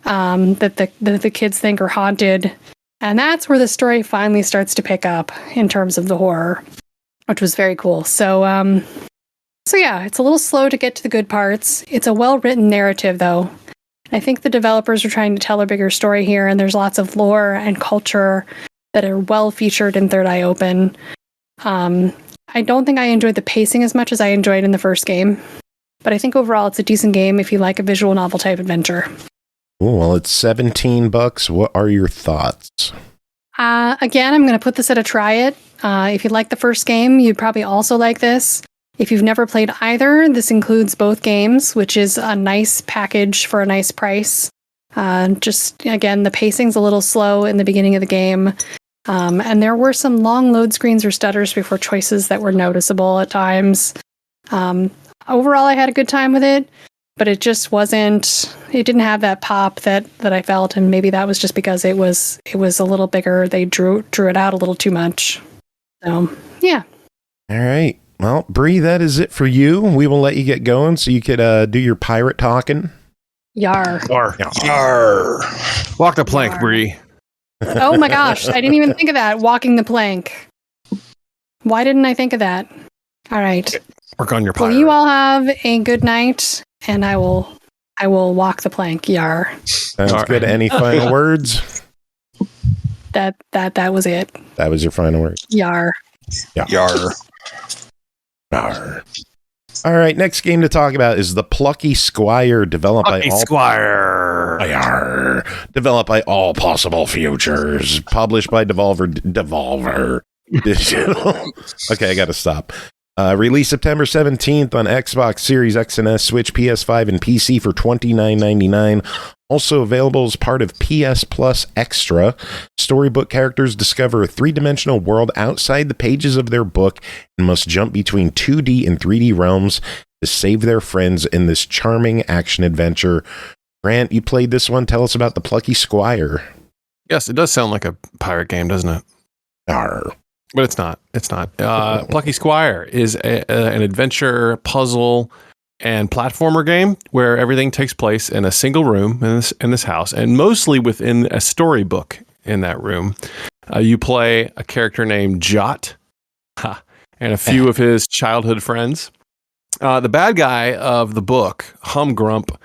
that the kids think are haunted. And that's where the story finally starts to pick up in terms of the horror, which was very cool. So yeah, it's a little slow to get to the good parts. It's a well-written narrative, though. I think the developers are trying to tell a bigger story here, and there's lots of lore and culture that are well featured in Third Eye Open. I don't think I enjoyed the pacing as much as I enjoyed in the first game, but I think overall it's a decent game if you like a visual novel type adventure. Ooh, well, it's $17. What are your thoughts? Again, I'm going to put this at a try it. If you like the first game, you'd probably also like this. If you've never played either, this includes both games, which is a nice package for a nice price. Just, again, the pacing's a little slow in the beginning of the game. And there were some long load screens or stutters before choices that were noticeable at times. Overall, I had a good time with it, but it just wasn't, it didn't have that pop that I felt, and maybe that was just because it was a little bigger. They drew it out a little too much. So, yeah. All right. Well, Bri, that is it for you. We will let you get going so you could do your pirate talking. Yar. Arr. Walk the plank, Bri. Oh my gosh, I didn't even think of that. Walking the plank. Why didn't I think of that? All right. Work on your pirate. Well, you all have a good night, and I will walk the plank. Yar. Sounds good. Any final words? That was it. That was your final word. Yar. Yeah. Yar. Yar. All right, next game to talk about is the Plucky Squire, developed by All Possible Futures, published by Devolver Digital. Okay, I got to stop. Released September 17th on Xbox Series X and S, Switch, PS5, and PC for $29.99. Also available as part of PS Plus Extra. Storybook characters discover a three-dimensional world outside the pages of their book and must jump between 2D and 3D realms to save their friends in this charming action-adventure. Grant, you played this one. Tell us about the Plucky Squire. Yes, it does sound like a pirate game, doesn't it? Arr. But it's not. It's not. Plucky Squire is an adventure, puzzle, and platformer game where everything takes place in a single room in this house, and mostly within a storybook in that room. You play a character named Jot and a few of his childhood friends. The bad guy of the book, Humgrump,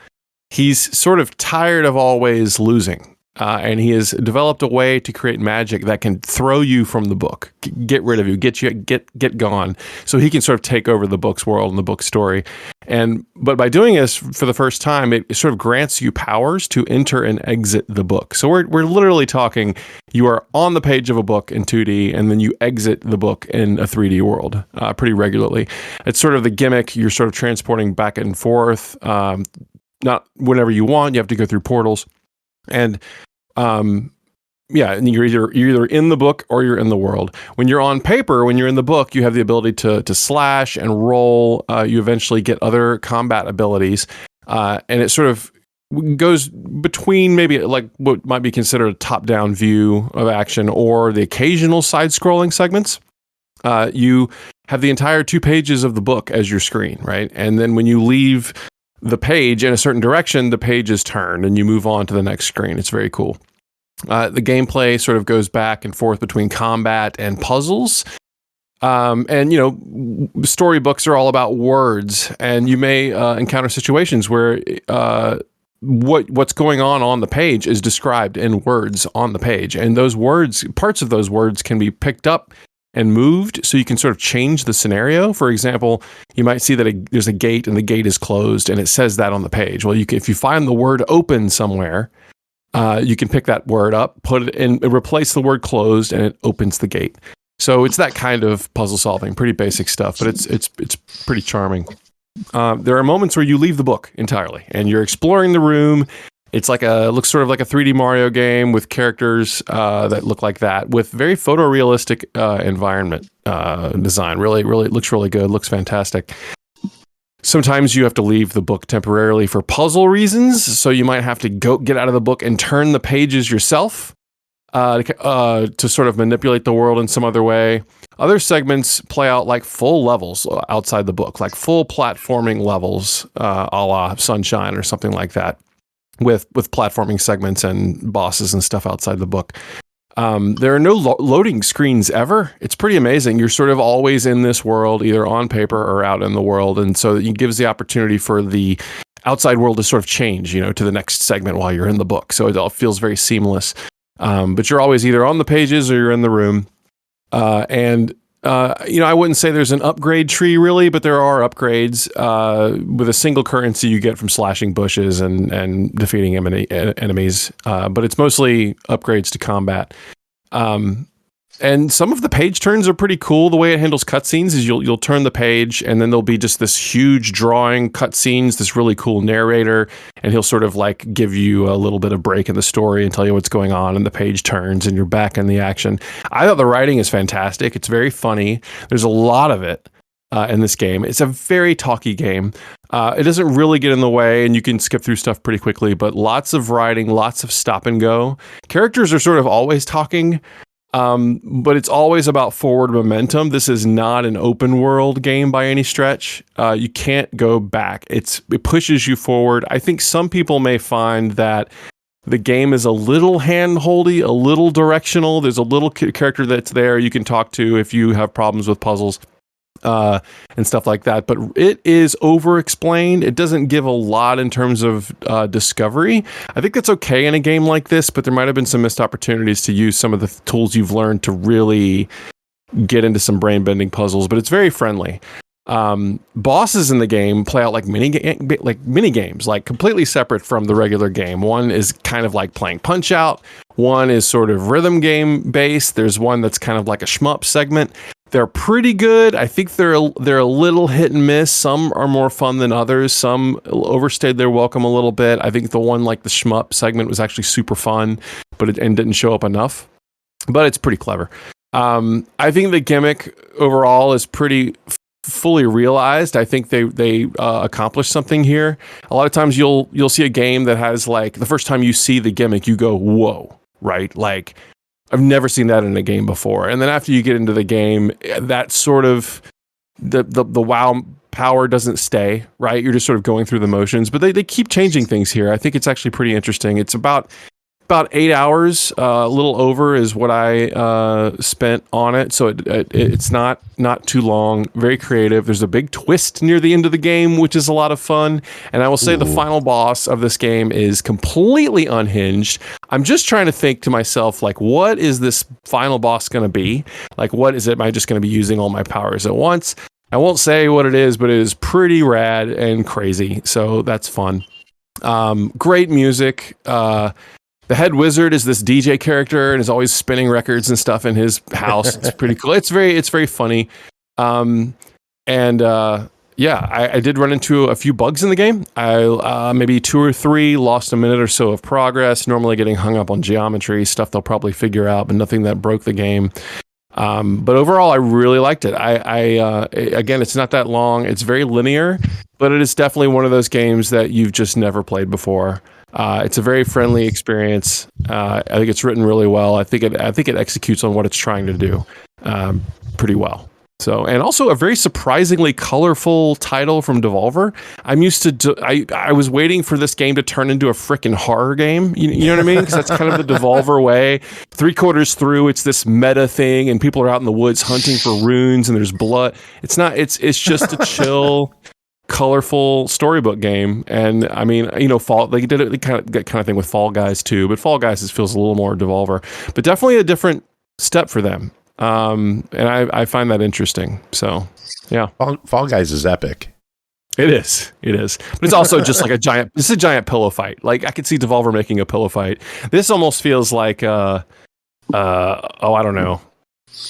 he's sort of tired of always losing. And he has developed a way to create magic that can throw you from the book, get rid of you, get gone. So he can sort of take over the book's world and the book's story. But by doing this for the first time, it sort of grants you powers to enter and exit the book. So we're literally talking, you are on the page of a book in 2D, and then you exit the book in a 3D world pretty regularly. It's sort of the gimmick. You're sort of transporting back and forth, not whenever you want. You have to go through portals. And and you're either in the book or you're in the world. When you're on paper, when you're in the book, you have the ability to slash and roll. You eventually get other combat abilities, and it sort of goes between maybe like what might be considered a top-down view of action or the occasional side-scrolling segments. You have the entire 2 pages of the book as your screen, right? And then when you leave the page in a certain direction, the page is turned and you move on to the next screen. It's very cool. The gameplay sort of goes back and forth between combat and puzzles. And, storybooks are all about words, and you may encounter situations where what's going on the page is described in words on the page. And those words, parts of those words can be picked up and moved, so you can sort of change the scenario. For example, you might see that there's a gate and the gate is closed, and it says that on the page. Well, if you find the word open somewhere, you can pick that word up, put it in, replace the word closed, and it opens the gate. So it's that kind of puzzle solving, pretty basic stuff, but it's pretty charming. There are moments where you leave the book entirely, and you're exploring the room. It's looks sort of like a 3D Mario game with characters that look like that, with very photorealistic environment design. Really, it looks really good. Looks fantastic. Sometimes you have to leave the book temporarily for puzzle reasons, so you might have to get out of the book and turn the pages yourself to sort of manipulate the world in some other way. Other segments play out like full levels outside the book, like full platforming levels, a la Sunshine or something like that. with platforming segments and bosses and stuff outside the book. There are no loading screens ever. It's pretty amazing. You're sort of always in this world, either on paper or out in the world. And so it gives the opportunity for the outside world to sort of change, to the next segment while you're in the book. So it all feels very seamless. But you're always either on the pages or you're in the room. I wouldn't say there's an upgrade tree really, but there are upgrades with a single currency you get from slashing bushes and defeating enemies. But it's mostly upgrades to combat. And some of the page turns are pretty cool. The way it handles cutscenes is you'll turn the page and then there'll be just this huge drawing cutscenes, this really cool narrator, and he'll sort of like give you a little bit of break in the story and tell you what's going on, and the page turns and you're back in the action. I thought the writing is fantastic. It's very funny. There's a lot of it in this game. It's a very talky game. It doesn't really get in the way, and you can skip through stuff pretty quickly, but lots of writing, lots of stop and go. Characters are sort of always talking. But it's always about forward momentum. This is not an open world game by any stretch. You can't go back. It pushes you forward. I think some people may find that the game is a little hand-holdy, a little directional. There's a little character that's there you can talk to if you have problems with puzzles. And stuff like that, but it is over-explained. It doesn't give a lot in terms of discovery. I think that's okay in a game like this, but there might have been some missed opportunities to use some of the tools you've learned to really get into some brain-bending puzzles, but it's very friendly. Bosses in the game play out like mini games, like completely separate from the regular game. One is kind of like playing Punch-Out. One is sort of rhythm game based. There's one that's kind of like a shmup segment. They're pretty good. I think they're a little hit and miss. Some are more fun than others. Some overstayed their welcome a little bit. I think the one like the shmup segment was actually super fun, but it didn't show up enough. But it's pretty clever. I think the gimmick overall is pretty fully realized. I think they accomplished something here. A lot of times you'll see a game that has like the first time you see the gimmick, you go, whoa, right? Like, I've never seen that in a game before. And then after you get into the game, that sort of the wow power doesn't stay, right? You're just sort of going through the motions, but they keep changing things here. I think it's actually pretty interesting. It's about 8 hours, a little over is what I spent on it. So it's not too long, very creative. There's a big twist near the end of the game, which is a lot of fun. And I will say the final boss of this game is completely unhinged. I'm just trying to think to myself, like, what is this final boss going to be? Like, what is it? Am I just going to be using all my powers at once? I won't say what it is, but it is pretty rad and crazy. So that's fun. Great music. The head wizard is this DJ character and is always spinning records and stuff in his house. It's pretty cool. It's very funny. I did run into a few bugs in the game. I maybe 2 or 3 lost a minute or so of progress, normally getting hung up on geometry, stuff they'll probably figure out, but nothing that broke the game. But overall, I really liked it. Again, it's not that long. It's very linear, but it is definitely one of those games that you've just never played before. It's a very friendly experience. I think it's written really well. I think it executes on what it's trying to do pretty well. So, and also a very surprisingly colorful title from Devolver. I'm used to. I was waiting for this game to turn into a freaking horror game. You know what I mean? Because that's kind of the Devolver way. 3/4 through, it's this meta thing, and people are out in the woods hunting for runes, and there's blood. It's not. It's just a chill, colorful storybook game. And I mean, they did it kind of thing with Fall Guys too, but Fall Guys feels a little more Devolver, but definitely a different step for them. And I find that interesting. So yeah, Fall Guys is epic. It is, but it's also just like a giant pillow fight. Like I could see Devolver making a pillow fight. This almost feels like I don't know.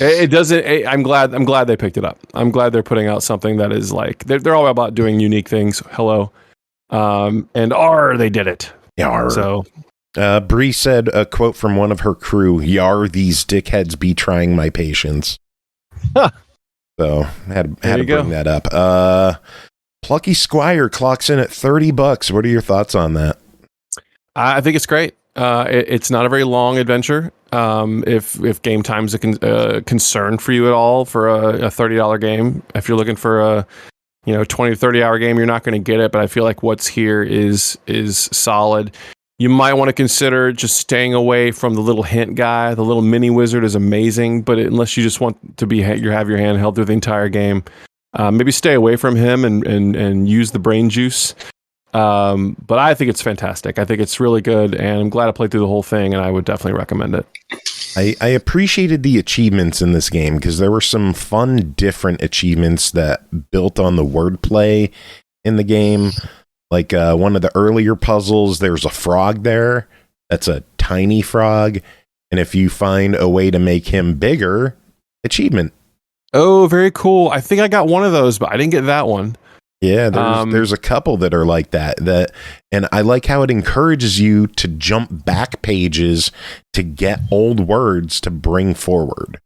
It doesn't. I'm glad they picked it up. I'm glad they're putting out something that is like they're all about doing unique things. Hello, and they did it. Yar. So, Bri said a quote from one of her crew: "Yar, these dickheads be trying my patience." Huh. So had to bring that up. Plucky Squire clocks in at $30. What are your thoughts on that? I think it's great. It's not a very long adventure. If game time's a concern for you at all for a $30 game, if you're looking for a 20 to 30 hour game, you're not going to get it. But I feel like what's here is solid. You might want to consider just staying away from the little hint guy. The little mini wizard is amazing, but unless you just want to have your hand held through the entire game, maybe stay away from him and use the brain juice. But I think it's fantastic. I think it's really good, and I'm glad I played through the whole thing, and I would definitely recommend it. I appreciated the achievements in this game because there were some fun, different achievements that built on the wordplay in the game. Like one of the earlier puzzles, there's a frog there. That's a tiny frog. And if you find a way to make him bigger, achievement. Oh, very cool. I think I got one of those, but I didn't get that one. Yeah, there's a couple that are like that, and I like how it encourages you to jump back pages to get old words to bring forward.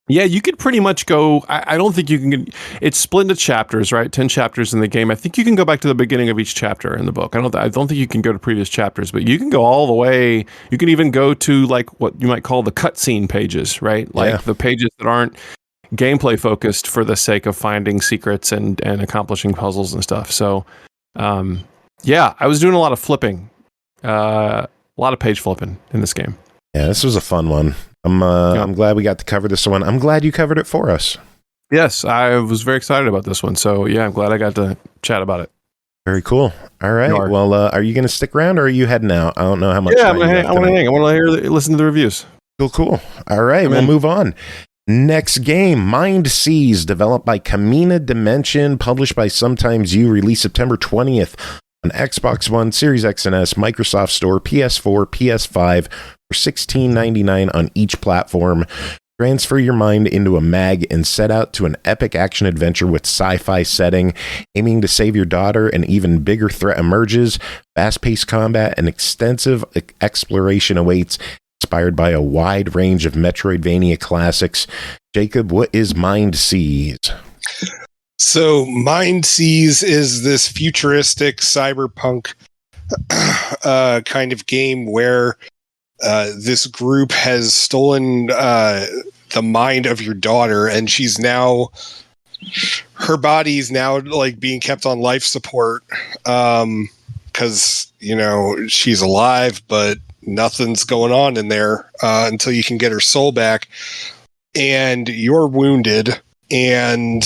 Yeah, you could pretty much go. I don't think you can. It's split into chapters, right? 10 chapters in the game. I think you can go back to the beginning of each chapter in the book. I don't think you can go to previous chapters, but you can go all the way. You can even go to like what you might call the cutscene pages, right? Like the pages that aren't gameplay focused for the sake of finding secrets and accomplishing puzzles and stuff. So, yeah, I was doing a lot of flipping, a lot of page flipping in this game. Yeah, this was a fun one. I'm glad we got to cover this one. I'm glad you covered it for us. Yes, I was very excited about this one. So yeah, I'm glad I got to chat about it. Very cool. All right. Well, are you going to stick around or are you heading out? I don't know how much. Yeah, I want to hang. I want to listen to the reviews. Cool. All right, we'll move on. Next game, MindSeize, developed by Kamina Dimension, published by Sometimes You, released September 20th on Xbox One, Series X and S, Microsoft Store, PS4, PS5, for $16.99 on each platform. Transfer your mind into a mag and set out to an epic action adventure with sci-fi setting. Aiming to save your daughter, an even bigger threat emerges. Fast-paced combat and extensive exploration awaits, inspired by a wide range of Metroidvania classics. Jacob, what is MindSeize? So MindSeize is this futuristic cyberpunk kind of game where this group has stolen the mind of your daughter, and she's now, her body's now like being kept on life support because she's alive, but nothing's going on in there until you can get her soul back. And you're wounded, and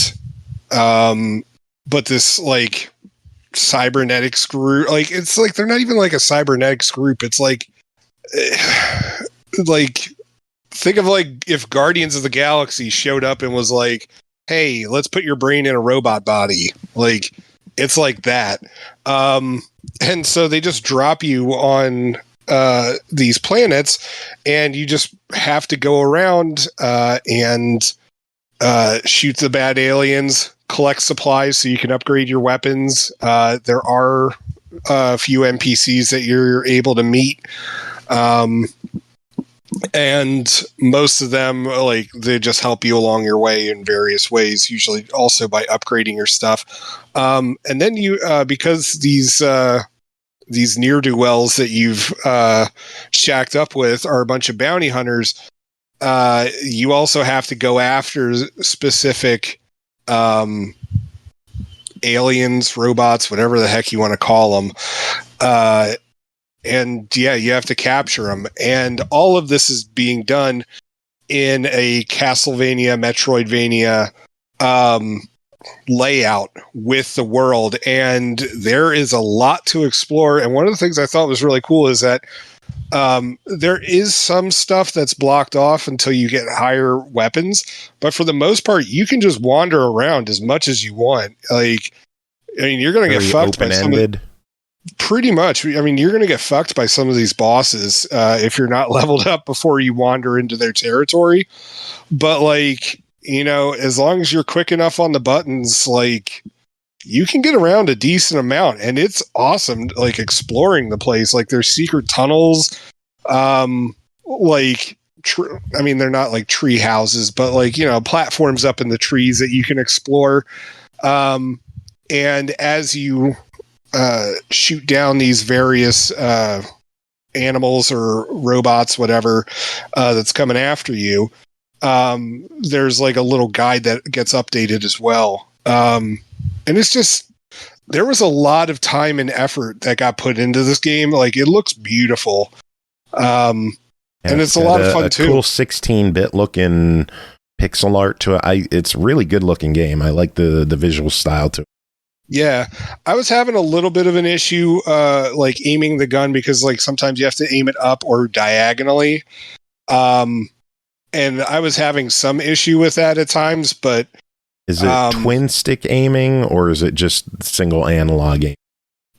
but this like cybernetics group, like it's like they're not even like a cybernetics group. It's like think of like if Guardians of the Galaxy showed up and was like, hey, let's put your brain in a robot body. Like it's like that. And so they just drop you on these planets, and you just have to go around and shoot the bad aliens, collect supplies so you can upgrade your weapons. There are a few NPCs that you're able to meet. And most of them, like, they just help you along your way in various ways, usually also by upgrading your stuff. And then you, because these ne'er-do-wells that you've shacked up with are a bunch of bounty hunters, you also have to go after specific aliens, robots, whatever the heck you want to call them. And yeah, you have to capture them. And all of this is being done in a Castlevania, Metroidvania layout with the world. And there is a lot to explore. And one of the things I thought was really cool is that there is some stuff that's blocked off until you get higher weapons. But for the most part, you can just wander around as much as you want. Like, I mean, you're going to get fucked by some of pretty much. I mean, you're going to get fucked by some of these bosses if you're not leveled up before you wander into their territory. But like, as long as you're quick enough on the buttons, like you can get around a decent amount, and it's awesome. Like exploring the place, like there's secret tunnels, like I mean, they're not like tree houses, but like, platforms up in the trees that you can explore. And as you shoot down these various animals or robots, whatever, that's coming after you, there's like a little guide that gets updated as well. And it's just, there was a lot of time and effort that got put into this game. Like, it looks beautiful. And it's a lot of fun too. Cool 16-bit looking pixel art to it. It's a really good looking game. I like the visual style to it. Yeah, I was having a little bit of an issue, like aiming the gun, because like sometimes you have to aim it up or diagonally. And I was having some issue with that at times, but is it twin stick aiming or is it just single analog aim?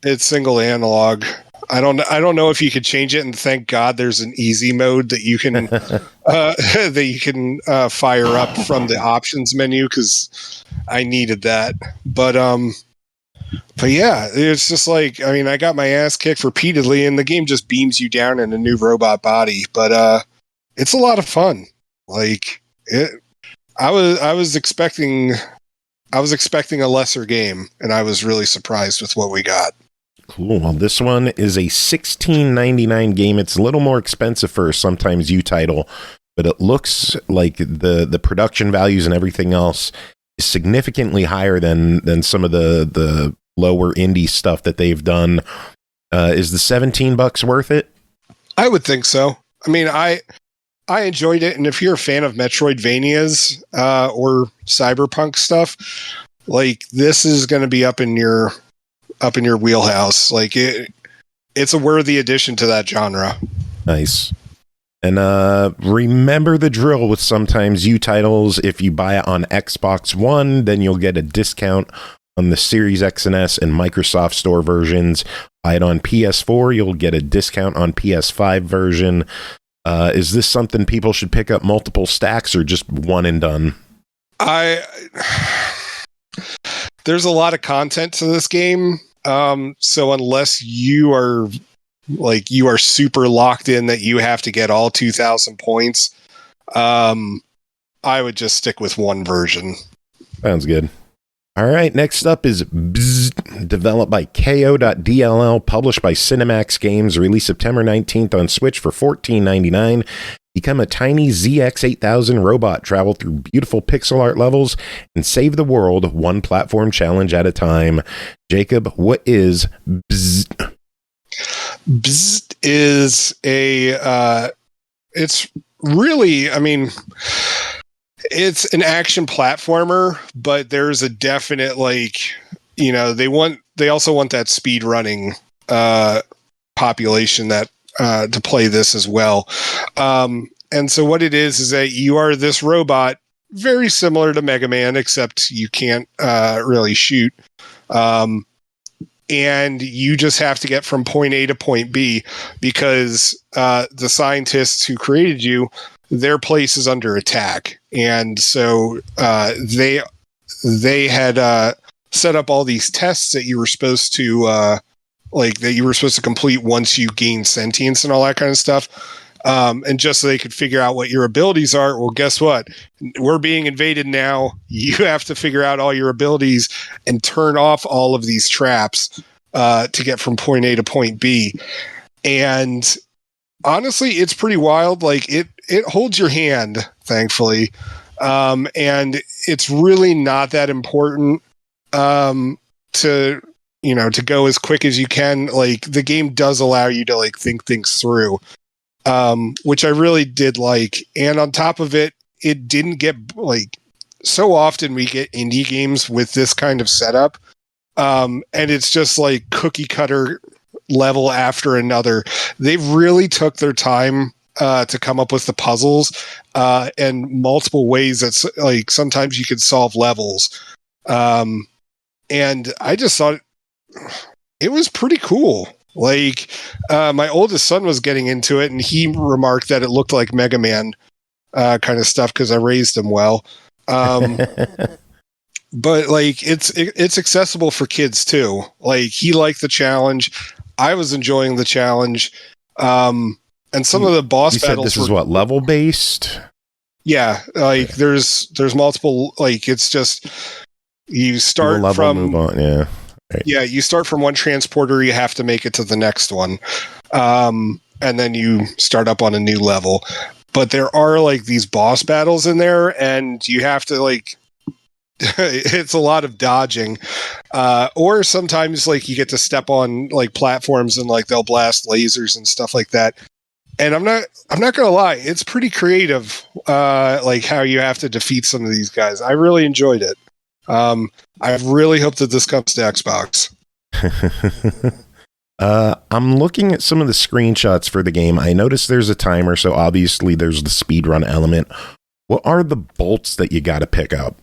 It's single analog. I don't know if you could change it, and thank God there's an easy mode that you can fire up from the options menu, because I needed that. But yeah, it's just like, I mean, I got my ass kicked repeatedly, and the game just beams you down in a new robot body. But it's a lot of fun. Like I was expecting a lesser game, and I was really surprised with what we got. Cool. Well, this one is a $16.99 game. It's a little more expensive for a sometimes you title, but it looks like the production values and everything else is significantly higher than some of the lower indie stuff that they've done. Is the $17 worth it? I would think so. I mean, I enjoyed it, and if you're a fan of Metroidvanias or cyberpunk stuff, like, this is going to be up in your wheelhouse. Like, it's a worthy addition to that genre. Nice. And remember the drill with sometimes you titles. If you buy it on Xbox One, then you'll get a discount on the Series X and S and Microsoft Store versions. Buy it on PS4, you'll get a discount on PS5 version. Is this something people should pick up multiple stacks or just one and done? There's a lot of content to this game. So unless you are super locked in that you have to get all 2,000 points, I would just stick with one version. Sounds good. All right, next up is BZZZT, developed by KO.DLL, published by Cinemax Games, released September 19th on Switch for $14.99. Become a tiny ZX8000 robot, travel through beautiful pixel art levels, and save the world one platform challenge at a time. Jacob, what is BZZZT? BZZZT is it's really, I mean, it's an action platformer, but there's a definite, like, you know, they also want that speed running population that to play this as well. And so what it is that you are this robot, very similar to Mega Man, except you can't really shoot. And you just have to get from point A to point B, because the scientists who created you, their place is under attack. And so they had set up all these tests that you were supposed to complete once you gain sentience and all that kind of stuff. And just so they could figure out what your abilities are. Well, guess what? We're being invaded now. You have to figure out all your abilities and turn off all of these traps to get from point A to point B. And honestly, it's pretty wild. Like, it holds your hand, thankfully. And it's really not that important to go as quick as you can. Like, the game does allow you to, like, think things through. Which I really did like. And on top of it, it didn't get, like, so often we get indie games with this kind of setup. And it's just like cookie cutter level after another. They've really took their time to come up with the puzzles and multiple ways that's, like, sometimes you could solve levels. And I just thought it was pretty cool. Like, my oldest son was getting into it, and he remarked that it looked like Mega Man kind of stuff, because I raised him well. But, like, it's accessible for kids too. Like, he liked the challenge. I was enjoying the challenge. And some of the boss battles. This is what, level based? Yeah, like, there's multiple. Like, it's just you start level, from move on. Yeah. Right. Yeah, you start from one transporter, you have to make it to the next one. And then you start up on a new level. But there are, like, these boss battles in there, and you have to, like, it's a lot of dodging, or sometimes like you get to step on like platforms and like they'll blast lasers and stuff like that. And I'm not gonna lie, it's pretty creative, like how you have to defeat some of these guys. I really enjoyed it. I really hope that this comes to Xbox. I'm looking at some of the screenshots for the game. I noticed there's a timer, so obviously there's the speedrun element. What are the bolts that you got to pick up?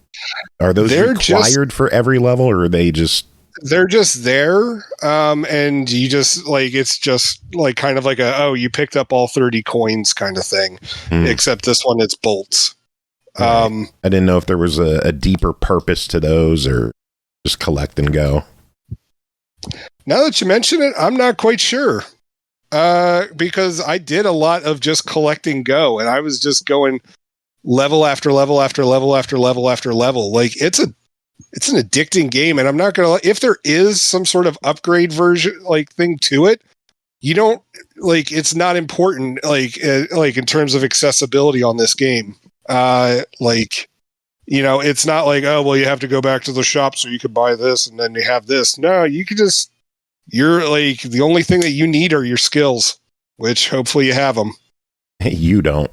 Are those required for every level, or are they just... They're just there, and you just, like, it's just, like, kind of like you picked up all 30 coins kind of thing, except this one, it's bolts. Right. I didn't know if there was a deeper purpose to those, or just collect and go. Now that you mention it, I'm not quite sure, because I did a lot of just collect and go, and I was just going level after level after level after level after level. Like, it's an addicting game, and I'm not gonna, if there is some sort of upgrade version like thing to it, you don't, like, it's not important, like in terms of accessibility on this game. Like, you know, it's not like, oh well, you have to go back to the shop so you can buy this and then you have this. No, you can just, you're like, the only thing that you need are your skills, which hopefully you have them. You don't.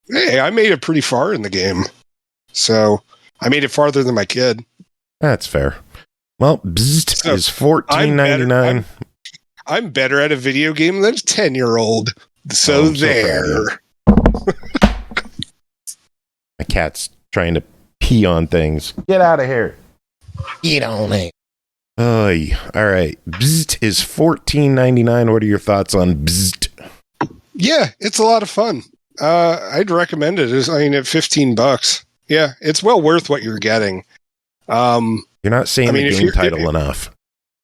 Hey, I made it pretty far in the game, so I made it farther than my kid. That's fair. Well, BZZZT is $14.99. I'm better at a video game than a 10-year-old. So there. My cat's trying to pee on things. Get out of here. Get on it. All right. BZZZT is $14.99. What are your thoughts on BZZZT? Yeah, it's a lot of fun. I'd recommend it. I mean, at $15. Yeah, it's well worth what you're getting. You're not saying the game title enough.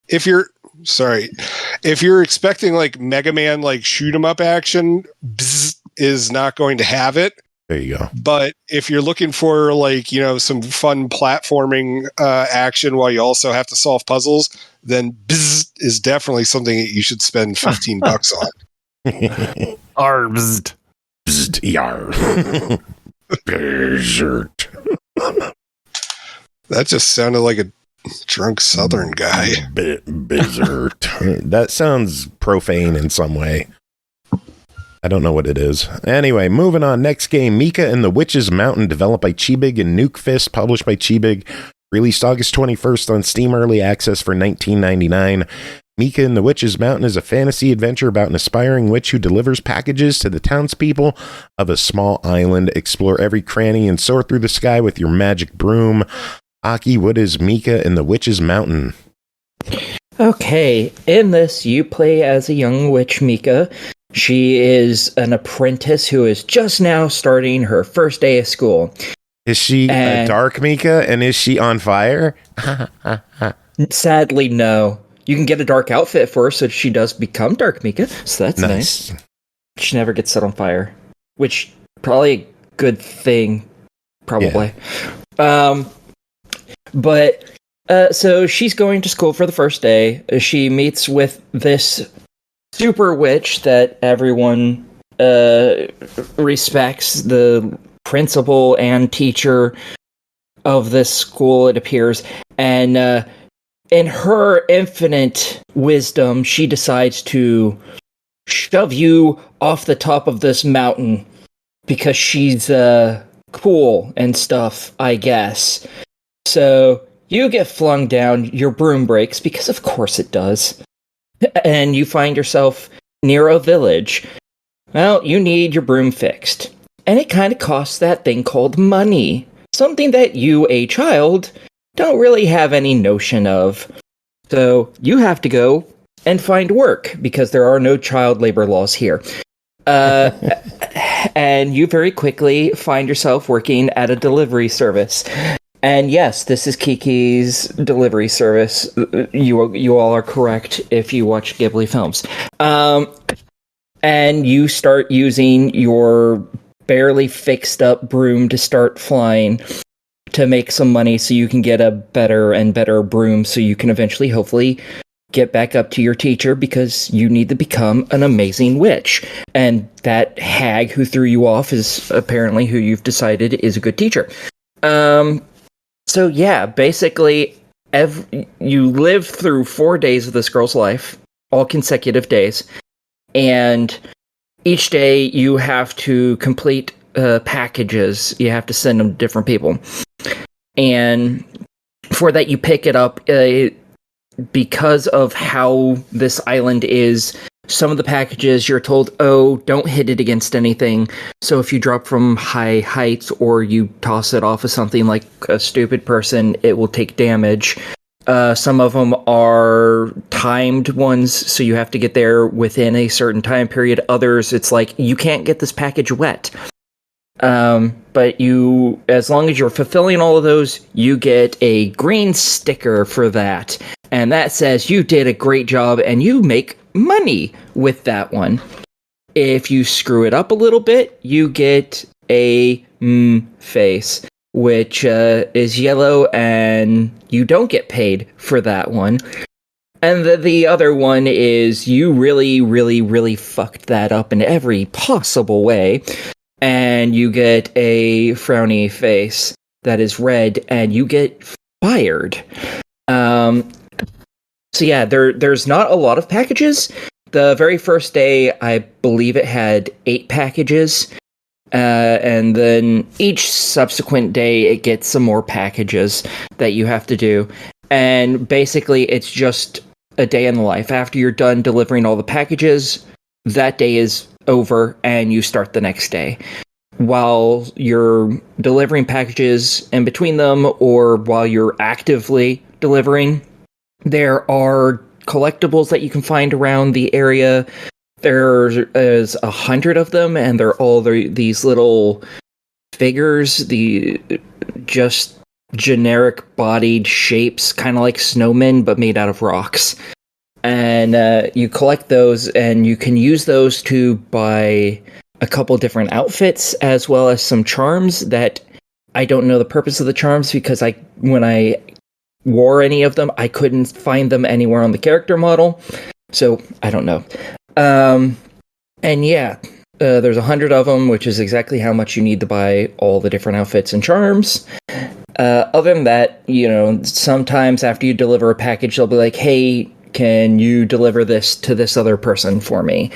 If you're expecting like Mega Man, like shoot 'em up action, BZZZT is not going to have it. There you go. But if you're looking for, like, you know, some fun platforming action while you also have to solve puzzles, then BZZZT is definitely something that you should spend $15 on. BZZZT. Yar. Berserk. That just sounded like a drunk Southern guy. Berserk. That sounds profane in some way. I don't know what it is. Anyway, moving on. Next game, Mika and the Witch's Mountain, developed by Chibig and Nukefist, published by Chibig, released August 21st on Steam Early Access for $19.99. Mika and the Witch's Mountain is a fantasy adventure about an aspiring witch who delivers packages to the townspeople of a small island. Explore every cranny and soar through the sky with your magic broom. Aki, what is Mika and the Witch's Mountain? Okay, in this, you play as a young witch, Mika. She is an apprentice who is just now starting her first day of school. Is she a dark Mika, and is she on fire? Sadly, no. You can get a dark outfit for her, so she does become Dark Mika, so that's nice. She never gets set on fire, which probably a good thing, probably. Yeah. So she's going to school for the first day. She meets with this super witch that everyone respects, the principal and teacher of this school, it appears, and in her infinite wisdom, she decides to shove you off the top of this mountain because she's cool and stuff, I guess. So you get flung down, your broom breaks, because of course it does, and you find yourself near a village. Well, you need your broom fixed, and it kind of costs that thing called money, something that you, a child, don't really have any notion of. So you have to go and find work because there are no child labor laws here. And you very quickly find yourself working at a delivery service. And yes, this is Kiki's delivery service. You all are correct if you watch Ghibli films. And you start using your barely fixed up broom to start flying to make some money so you can get a better and better broom so you can eventually, hopefully, get back up to your teacher because you need to become an amazing witch. And that hag who threw you off is apparently who you've decided is a good teacher. So yeah, basically, you live through 4 days of this girl's life, all consecutive days, and each day you have to complete packages. You have to send them to different people, and for that you pick it up. Because of how this island is, some of the packages you're told, oh, don't hit it against anything. So if you drop from high heights or you toss it off of something like a stupid person, it will take damage. Some of them are timed ones, so you have to get there within a certain time period. Others, it's like, you can't get this package wet. But you, as long as you're fulfilling all of those, you get a green sticker for that. And that says you did a great job and you make money with that one. If you screw it up a little bit, you get a face, which is yellow, and you don't get paid for that one. And the other one is you really, really, really fucked that up in every possible way. And you get a frowny face that is red, and you get fired. So yeah, there's not a lot of packages. The very first day, I believe it had 8 packages. And then each subsequent day, it gets some more packages that you have to do. And basically, it's just a day in the life. After you're done delivering all the packages, that day is over, and you start the next day. While you're delivering packages in between them, or while you're actively delivering, there are collectibles that you can find around the area. There's 100 of them, and they're all these little figures, the just generic bodied shapes, kind of like snowmen, but made out of rocks. And you collect those, and you can use those to buy a couple different outfits, as well as some charms that I don't know the purpose of the charms, because when I wore any of them, I couldn't find them anywhere on the character model, so I don't know. And yeah, there's 100 of them, which is exactly how much you need to buy all the different outfits and charms. Other than that, sometimes after you deliver a package, they'll be like, hey, can you deliver this to this other person for me?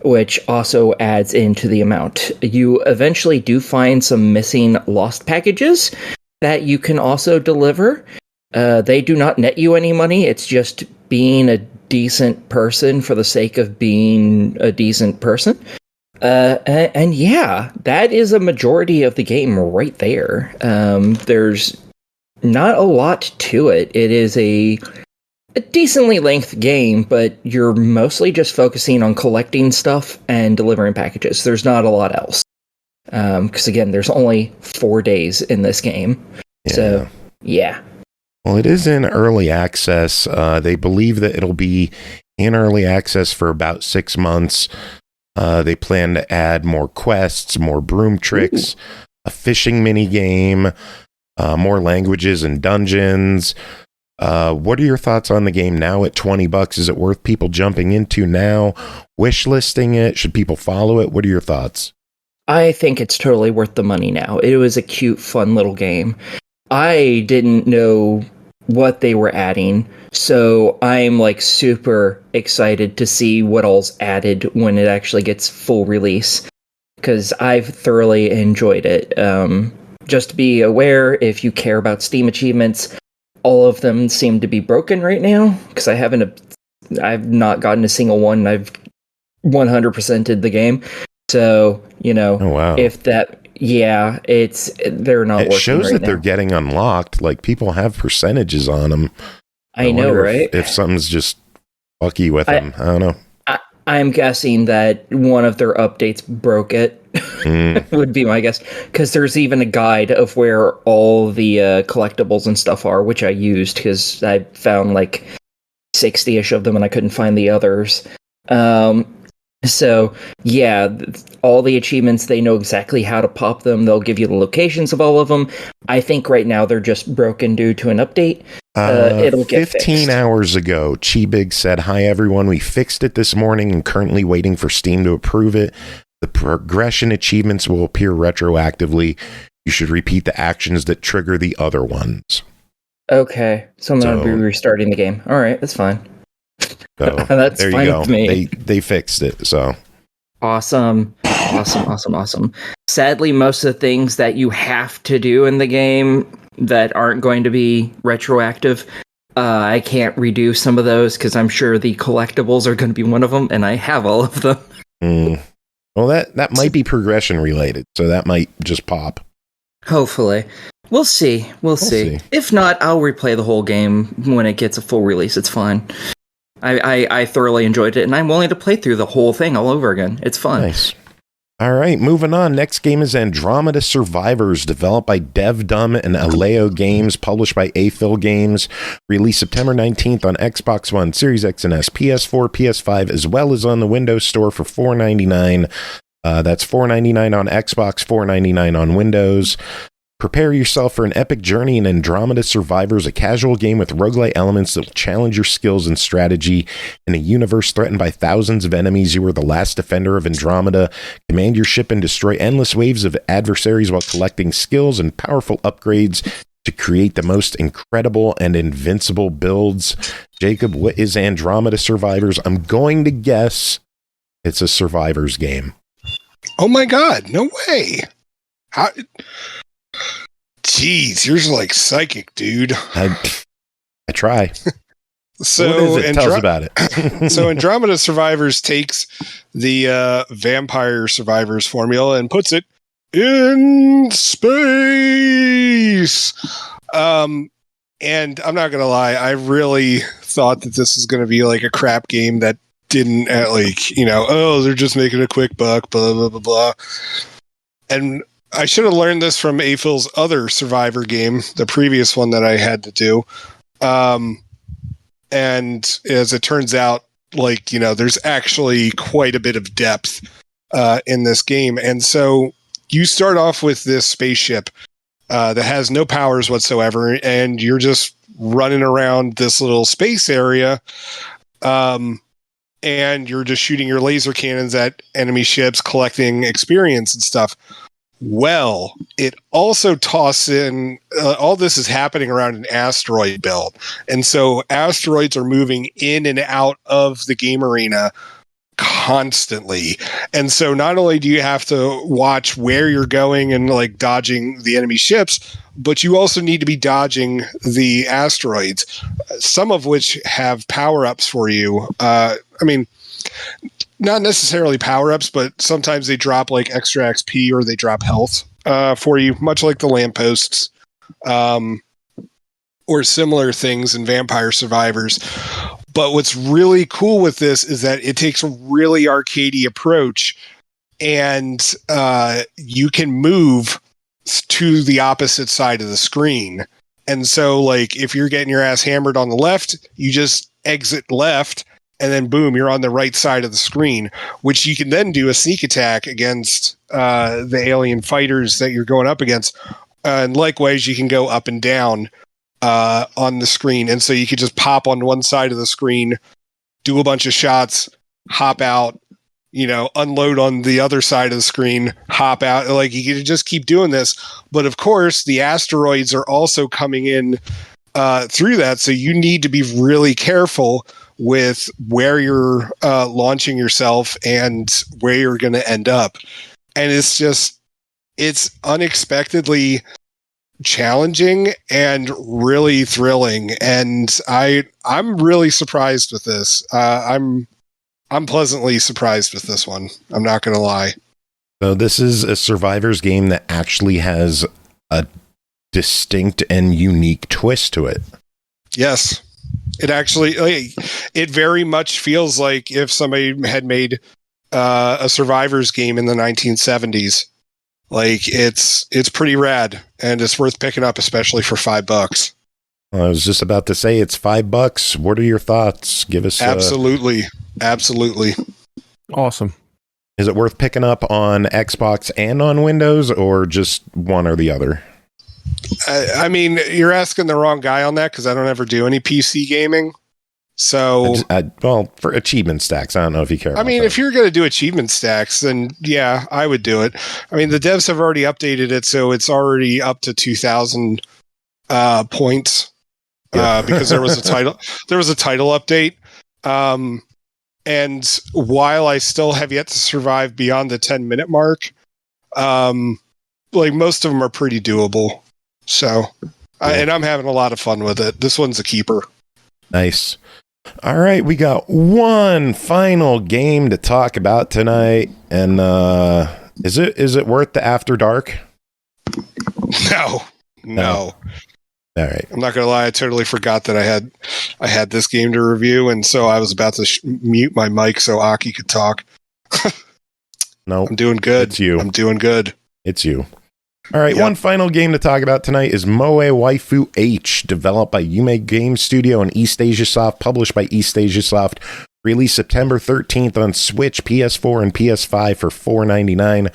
Which also adds into the amount. You eventually do find some missing lost packages that you can also deliver. They do not net you any money. It's just being a decent person for the sake of being a decent person. And yeah, that is a majority of the game right there. There's not a lot to it. It is a decently length game, but you're mostly just focusing on collecting stuff and delivering packages. There's not a lot else. Because again, there's only 4 days in this game. Yeah. So, yeah. Well, it is in early access. They believe that it'll be in early access for about 6 months. They plan to add more quests, more broom tricks, a fishing mini game, more languages and dungeons. What are your thoughts on the game now at $20? Is it worth people jumping into now, wish listing it? Should people follow it? What are your thoughts? I think it's totally worth the money now. It was a cute, fun little game. I didn't know what they were adding, so I'm super excited to see what all's added when it actually gets full release, because I've thoroughly enjoyed it. Just to be aware, if you care about Steam achievements, all of them seem to be broken right now, because I've not gotten a single one. I've 100%ed the game, so Oh, wow. if that. Yeah, they're not working. It shows right that now. they're getting unlocked. People have percentages on them. I know, right? If something's just lucky with them, I don't know. I'm guessing that one of their updates broke it. Would be my guess, because there's even a guide of where all the collectibles and stuff are, which I used because I found 60-ish of them and I couldn't find the others. So, yeah, all the achievements, they know exactly how to pop them. They'll give you the locations of all of them. I think right now they're just broken due to an update. It'll get 15 fixed. hours ago, Chibig said, "Hi, everyone. We fixed it this morning and currently waiting for Steam to approve it. The progression achievements will appear retroactively. You should repeat the actions that trigger the other ones. Okay, so I'm going to be restarting the game. All right, that's fine. So That's there fine you go. with me. They fixed it. So Awesome. Sadly, most of the things that you have to do in the game that aren't going to be retroactive, I can't redo some of those because I'm sure the collectibles are going to be one of them, and I have all of them. Well, that might be progression related, so that might just pop. Hopefully. We'll see. We'll see. If not, I'll replay the whole game when it gets a full release. It's fine. I thoroughly enjoyed it, and I'm willing to play through the whole thing all over again. It's fun. Nice. All right, moving on. Next game is Andromeda Survivors, developed by DevDumb and Aleo Games, published by AFIL Games, released September 19th on Xbox One, Series X and S, PS4, PS5, as well as on the Windows Store for $4.99. That's $4.99 on Xbox, $4.99 on Windows. Prepare yourself for an epic journey in Andromeda Survivors, a casual game with roguelite elements that will challenge your skills and strategy. In a universe threatened by thousands of enemies, you are the last defender of Andromeda. Command your ship and destroy endless waves of adversaries while collecting skills and powerful upgrades to create the most incredible and invincible builds. Jacob, what is Andromeda Survivors? I'm going to guess it's a Survivors game. Oh my god, no way. How... Jeez, you're like psychic, dude. I try. So what is it? Tell us about it. So Andromeda Survivors takes the Vampire Survivors formula and puts it in space. And I'm not gonna lie, I really thought that this was gonna be like a crap game that didn't they're just making a quick buck, blah blah blah blah. And I should have learned this from AFIL's other Survivor game, the previous one that I had to do. And as it turns out, there's actually quite a bit of depth in this game. And so you start off with this spaceship that has no powers whatsoever, and you're just running around this little space area. And you're just shooting your laser cannons at enemy ships, collecting experience and stuff. Well, it also tosses in, all this is happening around an asteroid belt. And so asteroids are moving in and out of the game arena constantly. And so not only do you have to watch where you're going and dodging the enemy ships, but you also need to be dodging the asteroids, some of which have power-ups for you. Not necessarily power-ups, but sometimes they drop extra XP or they drop health for you, much like the lampposts or similar things in Vampire Survivors. But what's really cool with this is that it takes a really arcadey approach, and you can move to the opposite side of the screen. And so, if you're getting your ass hammered on the left, you just exit left, and then boom, you're on the right side of the screen, which you can then do a sneak attack against the alien fighters that you're going up against. And likewise, you can go up and down on the screen. And so you could just pop on one side of the screen, do a bunch of shots, hop out, unload on the other side of the screen, hop out. You could just keep doing this. But of course, the asteroids are also coming in through that. So you need to be really careful with where you're launching yourself and where you're going to end up. And it's unexpectedly challenging and really thrilling. And I'm really surprised with this. I'm pleasantly surprised with this one. I'm not going to lie. So this is a Survivors game that actually has a distinct and unique twist to it. Yes. It actually, it very much feels like if somebody had made a Survivors game in the 1970s. It's pretty rad, and it's worth picking up, especially for $5. I was just about to say it's $5. What are your thoughts? Give us absolutely. Awesome. Is it worth picking up on Xbox and on Windows, or just one or the other? You're asking the wrong guy on that, because I don't ever do any PC gaming. So, well, for achievement stacks, I don't know if you care. I mean, if you're going to do achievement stacks, then yeah, I would do it. I mean, the devs have already updated it, so it's already up to 2,000 points because there was a title. There was a title update, and while I still have yet to survive beyond the 10-minute mark, like most of them are pretty doable. So, and I'm having a lot of fun with it. This one's a keeper. Nice. All right, we got one final game to talk about tonight, and is it worth the After Dark? No. All right. I'm not gonna lie. I totally forgot that I had this game to review, and so I was about to mute my mic so Aki could talk. No, I'm doing good. It's you. I'm doing good. It's you. All right, Yep. One final game to talk about tonight is Moe Waifu H, developed by Yume Game Studio and eastasiasoft, published by eastasiasoft, released September 13th on Switch, PS4, and PS5 for $4.99.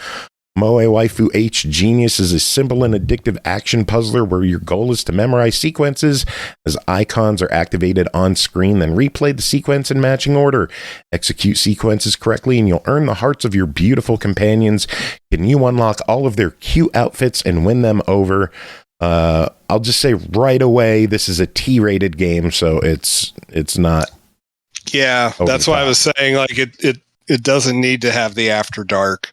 Moe Waifu H Genius is a simple and addictive action puzzler where your goal is to memorize sequences as icons are activated on screen, then replay the sequence in matching order. Execute sequences correctly and you'll earn the hearts of your beautiful companions. Can you unlock all of their cute outfits and win them over? I'll just say right away, this is a T-rated game, so it's not. Yeah, that's why I was saying like it doesn't need to have the After Dark.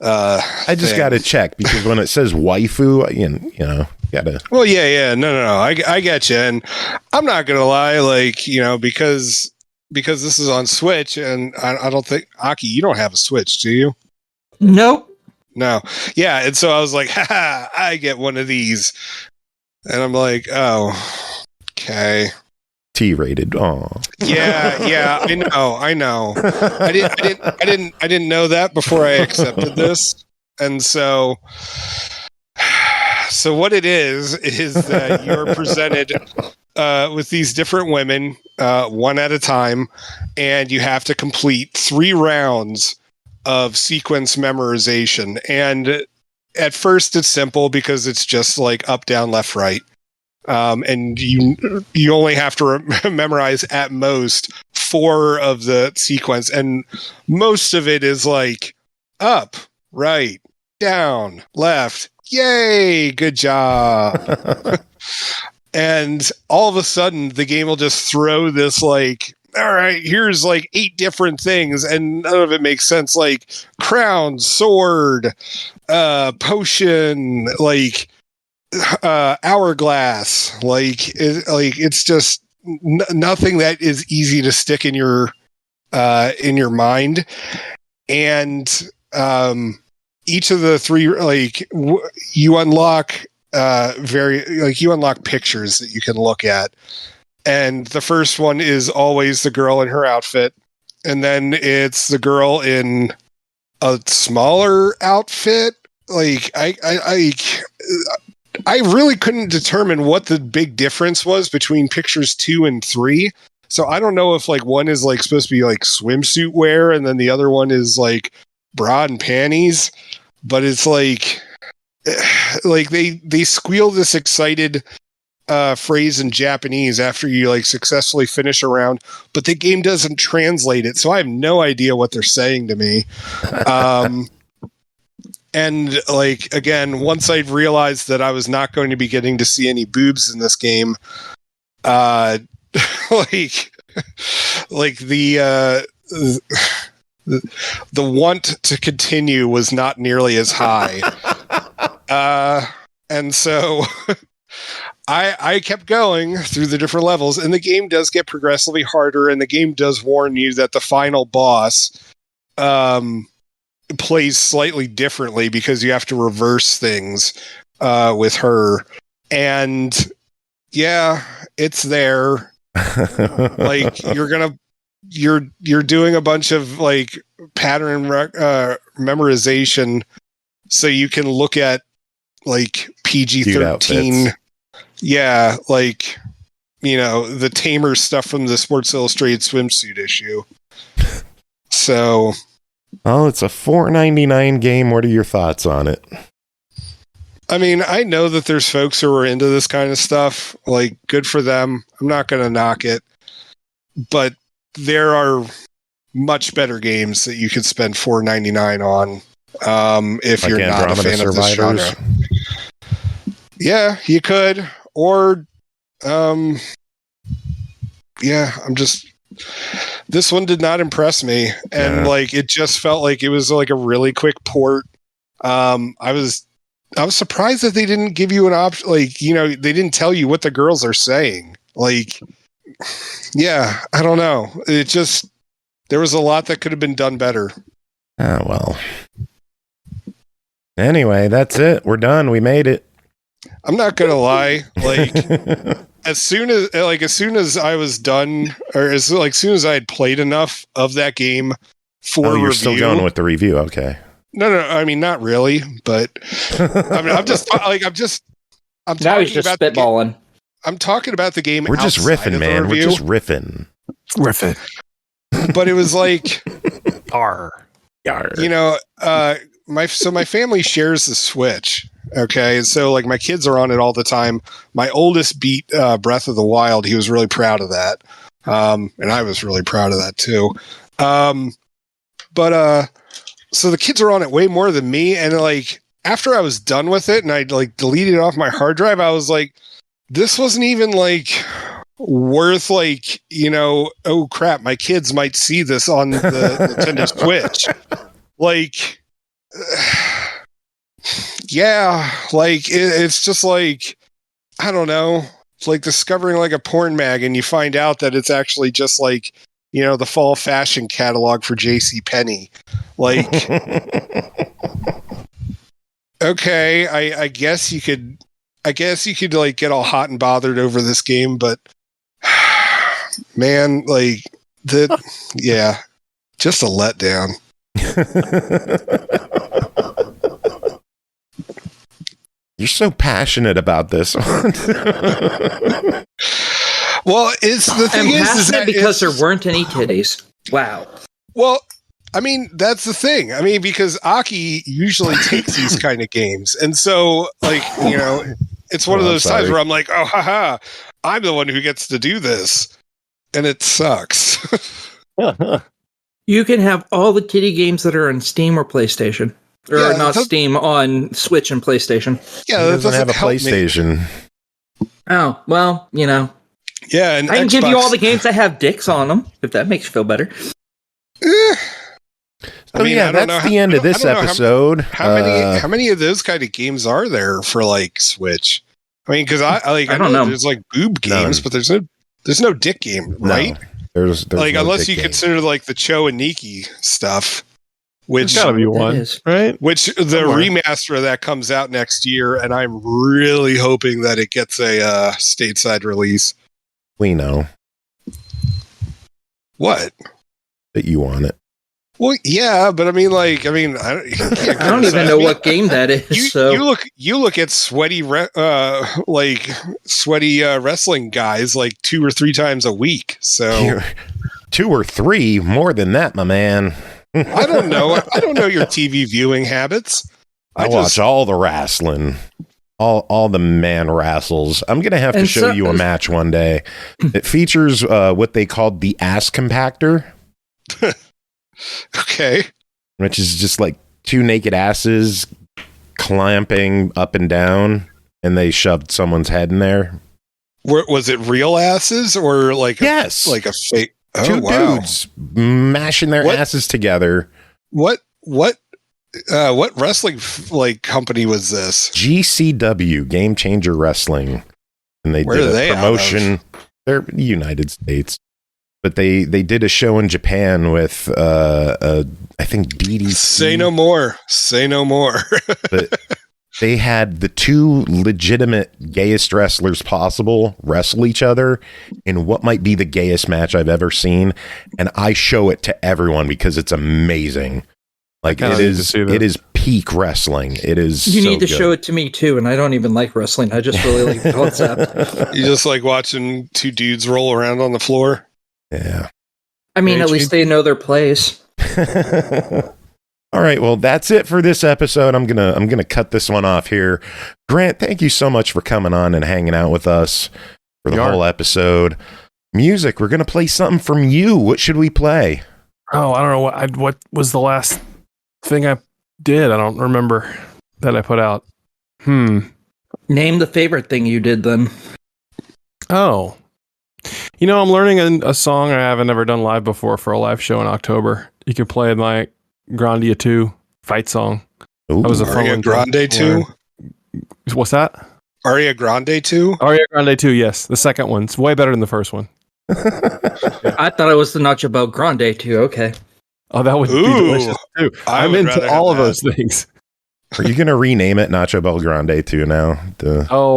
I just got to check because when it says waifu, you know, gotta. Well, yeah, no. I get you, and I'm not gonna lie, like because this is on Switch, and I don't think Aki, you don't have a Switch, do you? Nope. No, yeah, and so I was like, haha, I get one of these, and I'm like, oh, okay. T-rated. Oh. Yeah, I know. I didn't know that before I accepted this. And so what it is that you're presented with these different women, one at a time, and you have to complete 3 rounds of sequence memorization. And at first it's simple because it's just like up, down, left, right. And you only have to memorize at most 4 of the sequence, and most of it is like up, right, down, left. Yay, good job. And all of a sudden the game will just throw this like, all right, here's like 8 different things, and none of it makes sense, like crown, sword, potion, like hourglass, it's just nothing that is easy to stick in your mind. And each of the 3, like you unlock you unlock pictures that you can look at, and the first one is always the girl in her outfit, and then it's the girl in a smaller outfit. Like I really couldn't determine what the big difference was between pictures 2 and 3. So I don't know if like one is like supposed to be like swimsuit wear and then the other one is like bra and panties, but it's like they squeal this excited phrase in Japanese after you like successfully finish a round, but the game doesn't translate it. So I have no idea what they're saying to me. And like, again, once I realized that I was not going to be getting to see any boobs in this game, like the want to continue was not nearly as high. And so I kept going through the different levels, and the game does get progressively harder, and the game does warn you that the final boss, plays slightly differently because you have to reverse things with her, and yeah, it's there. Like you're doing a bunch of like pattern memorization so you can look at like PG-13. Yeah, like the Tamer stuff from the Sports Illustrated swimsuit issue. So oh, it's a $4.99 game. What are your thoughts on it? I mean, I know that there's folks who are into this kind of stuff. Like, good for them. I'm not going to knock it. but there are much better games that you could spend $4.99 on if you're not a fan of this genre. Yeah, you could. Or, this one did not impress me. And it just felt like it was like a really quick port. I was surprised that they didn't give you an option. They didn't tell you what the girls are saying. I don't know. There was a lot that could have been done better. Oh, well. Anyway, that's it. We're done. We made it. I'm not gonna lie. As soon as I was done, or as soon as I had played enough of that game for you're review, still going with the review. Okay. No. I mean, not really, but I mean, I'm now he's just spitballing. I'm talking about the game. We're just riffing, man. We're just riffing. Riffing. But it was like, R. my family shares the Switch. Okay, so my kids are on it all the time. My oldest beat Breath of the Wild. He was really proud of that, and I was really proud of that too. So the kids are on it way more than me, and after I was done with it and I deleted it off my hard drive, I was like, this wasn't even worth oh crap, my kids might see this on the Nintendo Switch. It's just I don't know. It's like discovering a porn mag and you find out that it's actually just the fall fashion catalog for JCPenney. Okay, I guess you could get all hot and bothered over this game, but man, just a letdown. You're so passionate about this one. Well, the thing is that because there weren't any titties. Wow. Well, I mean, that's the thing. I mean, because Aki usually takes these kind of games, and so it's one of those times where I'm like, oh, haha, I'm the one who gets to do this, and it sucks. You can have all the titty games that are on Steam or PlayStation. Or not Steam, on Switch and PlayStation. Yeah, that doesn't have a PlayStation. Oh, well, Yeah, and I can give you all the games that have dicks on them, if that makes you feel better. That's the end of this episode. How many of those kind of games are there for Switch? I mean, because I don't know. There's boob games, but there's no dick game, right? No, there's no unless you consider the Cho and Nikki stuff. Which gotta be one, right? Which the remaster of that comes out next year, and I'm really hoping that it gets a stateside release. We know what that you want it. Well, yeah, but I don't even know what game that is. You look at sweaty wrestling guys 2 or 3 times a week. So 2 or 3 more than that, my man. I don't know. I don't know your TV viewing habits. I watch all the wrestling, all the man wrestles. I'm gonna have to show you a match one day. It features what they called the ass compactor. Okay, which is just 2 naked asses clamping up and down, and they shoved someone's head in there. Was it real asses or yes, a fake? Oh, 2 dudes mashing their asses together. What wrestling company was this? GCW, Game Changer Wrestling, and they did a promotion. They're United States, but they did a show in Japan with I think DDT. Say no more. Say no more. But they had the 2 legitimate gayest wrestlers possible wrestle each other in what might be the gayest match I've ever seen, and I show it to everyone because it's amazing. It is peak wrestling. It is. You need to show it to me too, and I don't even like wrestling. I just really like the concept. You just like watching 2 dudes roll around on the floor. Yeah. I mean, at least they know their place. All right, well, that's it for this episode. I'm gonna cut this one off here. Grant, thank you so much for coming on and hanging out with us for the whole episode. Music. We're going to play something from you. What should we play? Oh, I don't know what was the last thing I did. I don't remember that I put out. Name the favorite thing you did then. Oh. You know, I'm learning a song I haven't ever done live before for a live show in October. You can play my Grandia 2 fight song. Ooh. That was a fun Aria one. Grande 2? What's that? Aria Grande 2? Aria Grande 2, yes. The second one's way better than the first one. I thought it was the Nacho Bel Grande too. Okay. Oh, that would be delicious too. I I'm would into rather all of have those things. Are you going to rename it Nacho Bel Grande too now?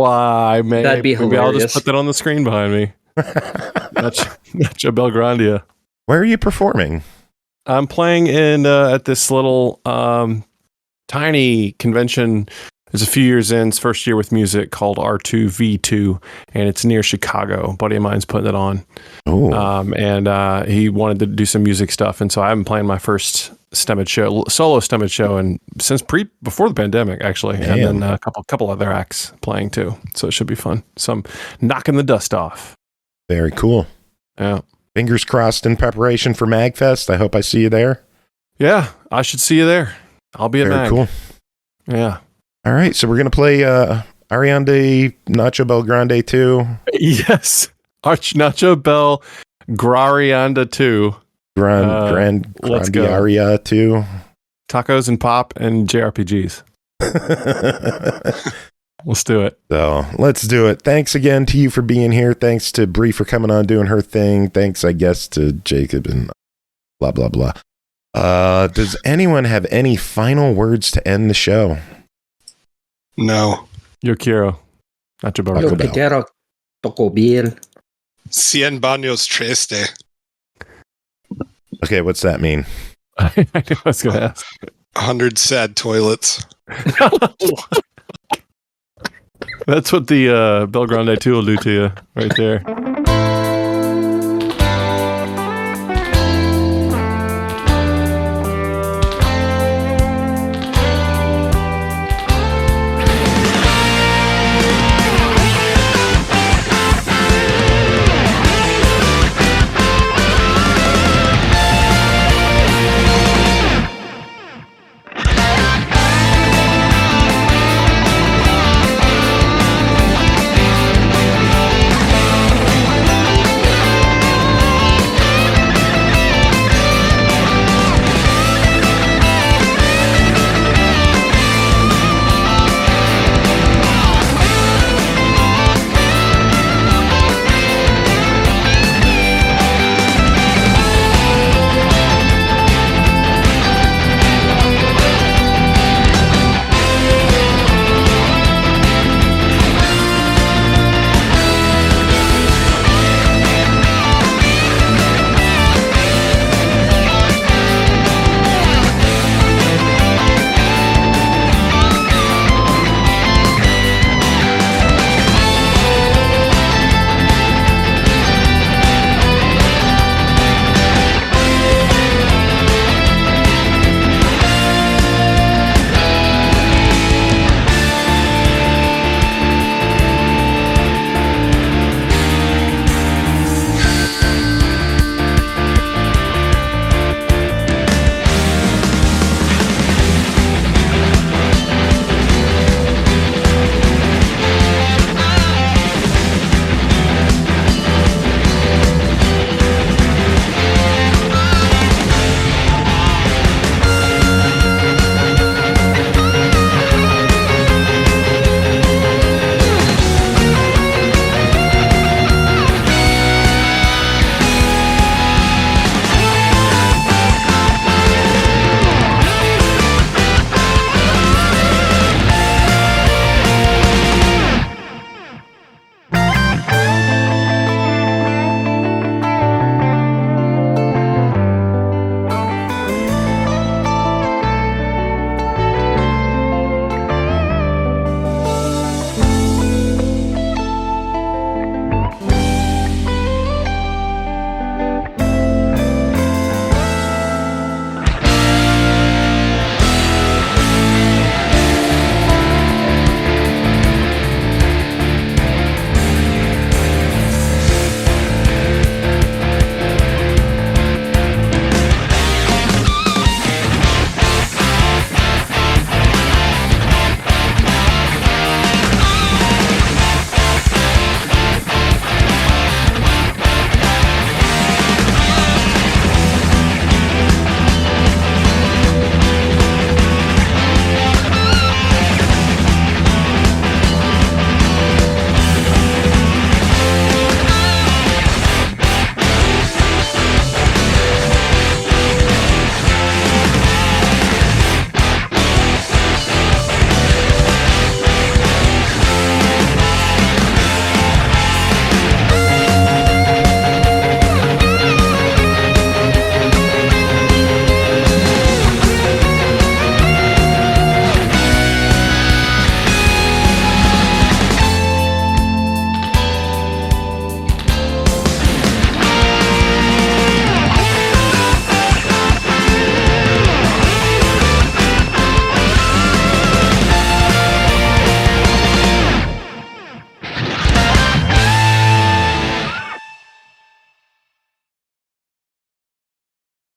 I may. That'd be maybe I'll just hilarious. put that on the screen behind me. Nacho Bel Grandia. Where are you performing? I'm playing in at this little tiny convention. It's a few years in. It's first year with music called R2V2, and it's near Chicago. A buddy of mine's putting it on. Oh, And he wanted to do some music stuff, and so I've been playing my first Stemage show, solo Stemage show, and since before the pandemic actually, Damn. and then a couple other acts playing too. So it should be fun. So I'm knocking the dust off. very cool. Yeah, Fingers crossed in preparation for MagFest. I hope I see you there. yeah. I should see you there. I'll be at Very Mag. cool. Yeah. All right, so we're going to play Ariande Nacho Bel Grande 2. Yes. Nacho Bel Grarianda 2. Grand go. Aria 2. Tacos and pop and JRPGs. Let's do it. So let's do it. Thanks again to you for being here. Thanks to Bri for coming on, doing her thing. Thanks, I guess, to Jacob and blah, blah, blah. Does anyone have any final words to end the show? No. Yokiro. Nacho Bel. Yo Bell. quiero Taco Bell. 100 baños triste. Okay, what's that mean? I knew I was going to ask. 100 sad toilets. That's what the Bel Grande 2 will do to you right there.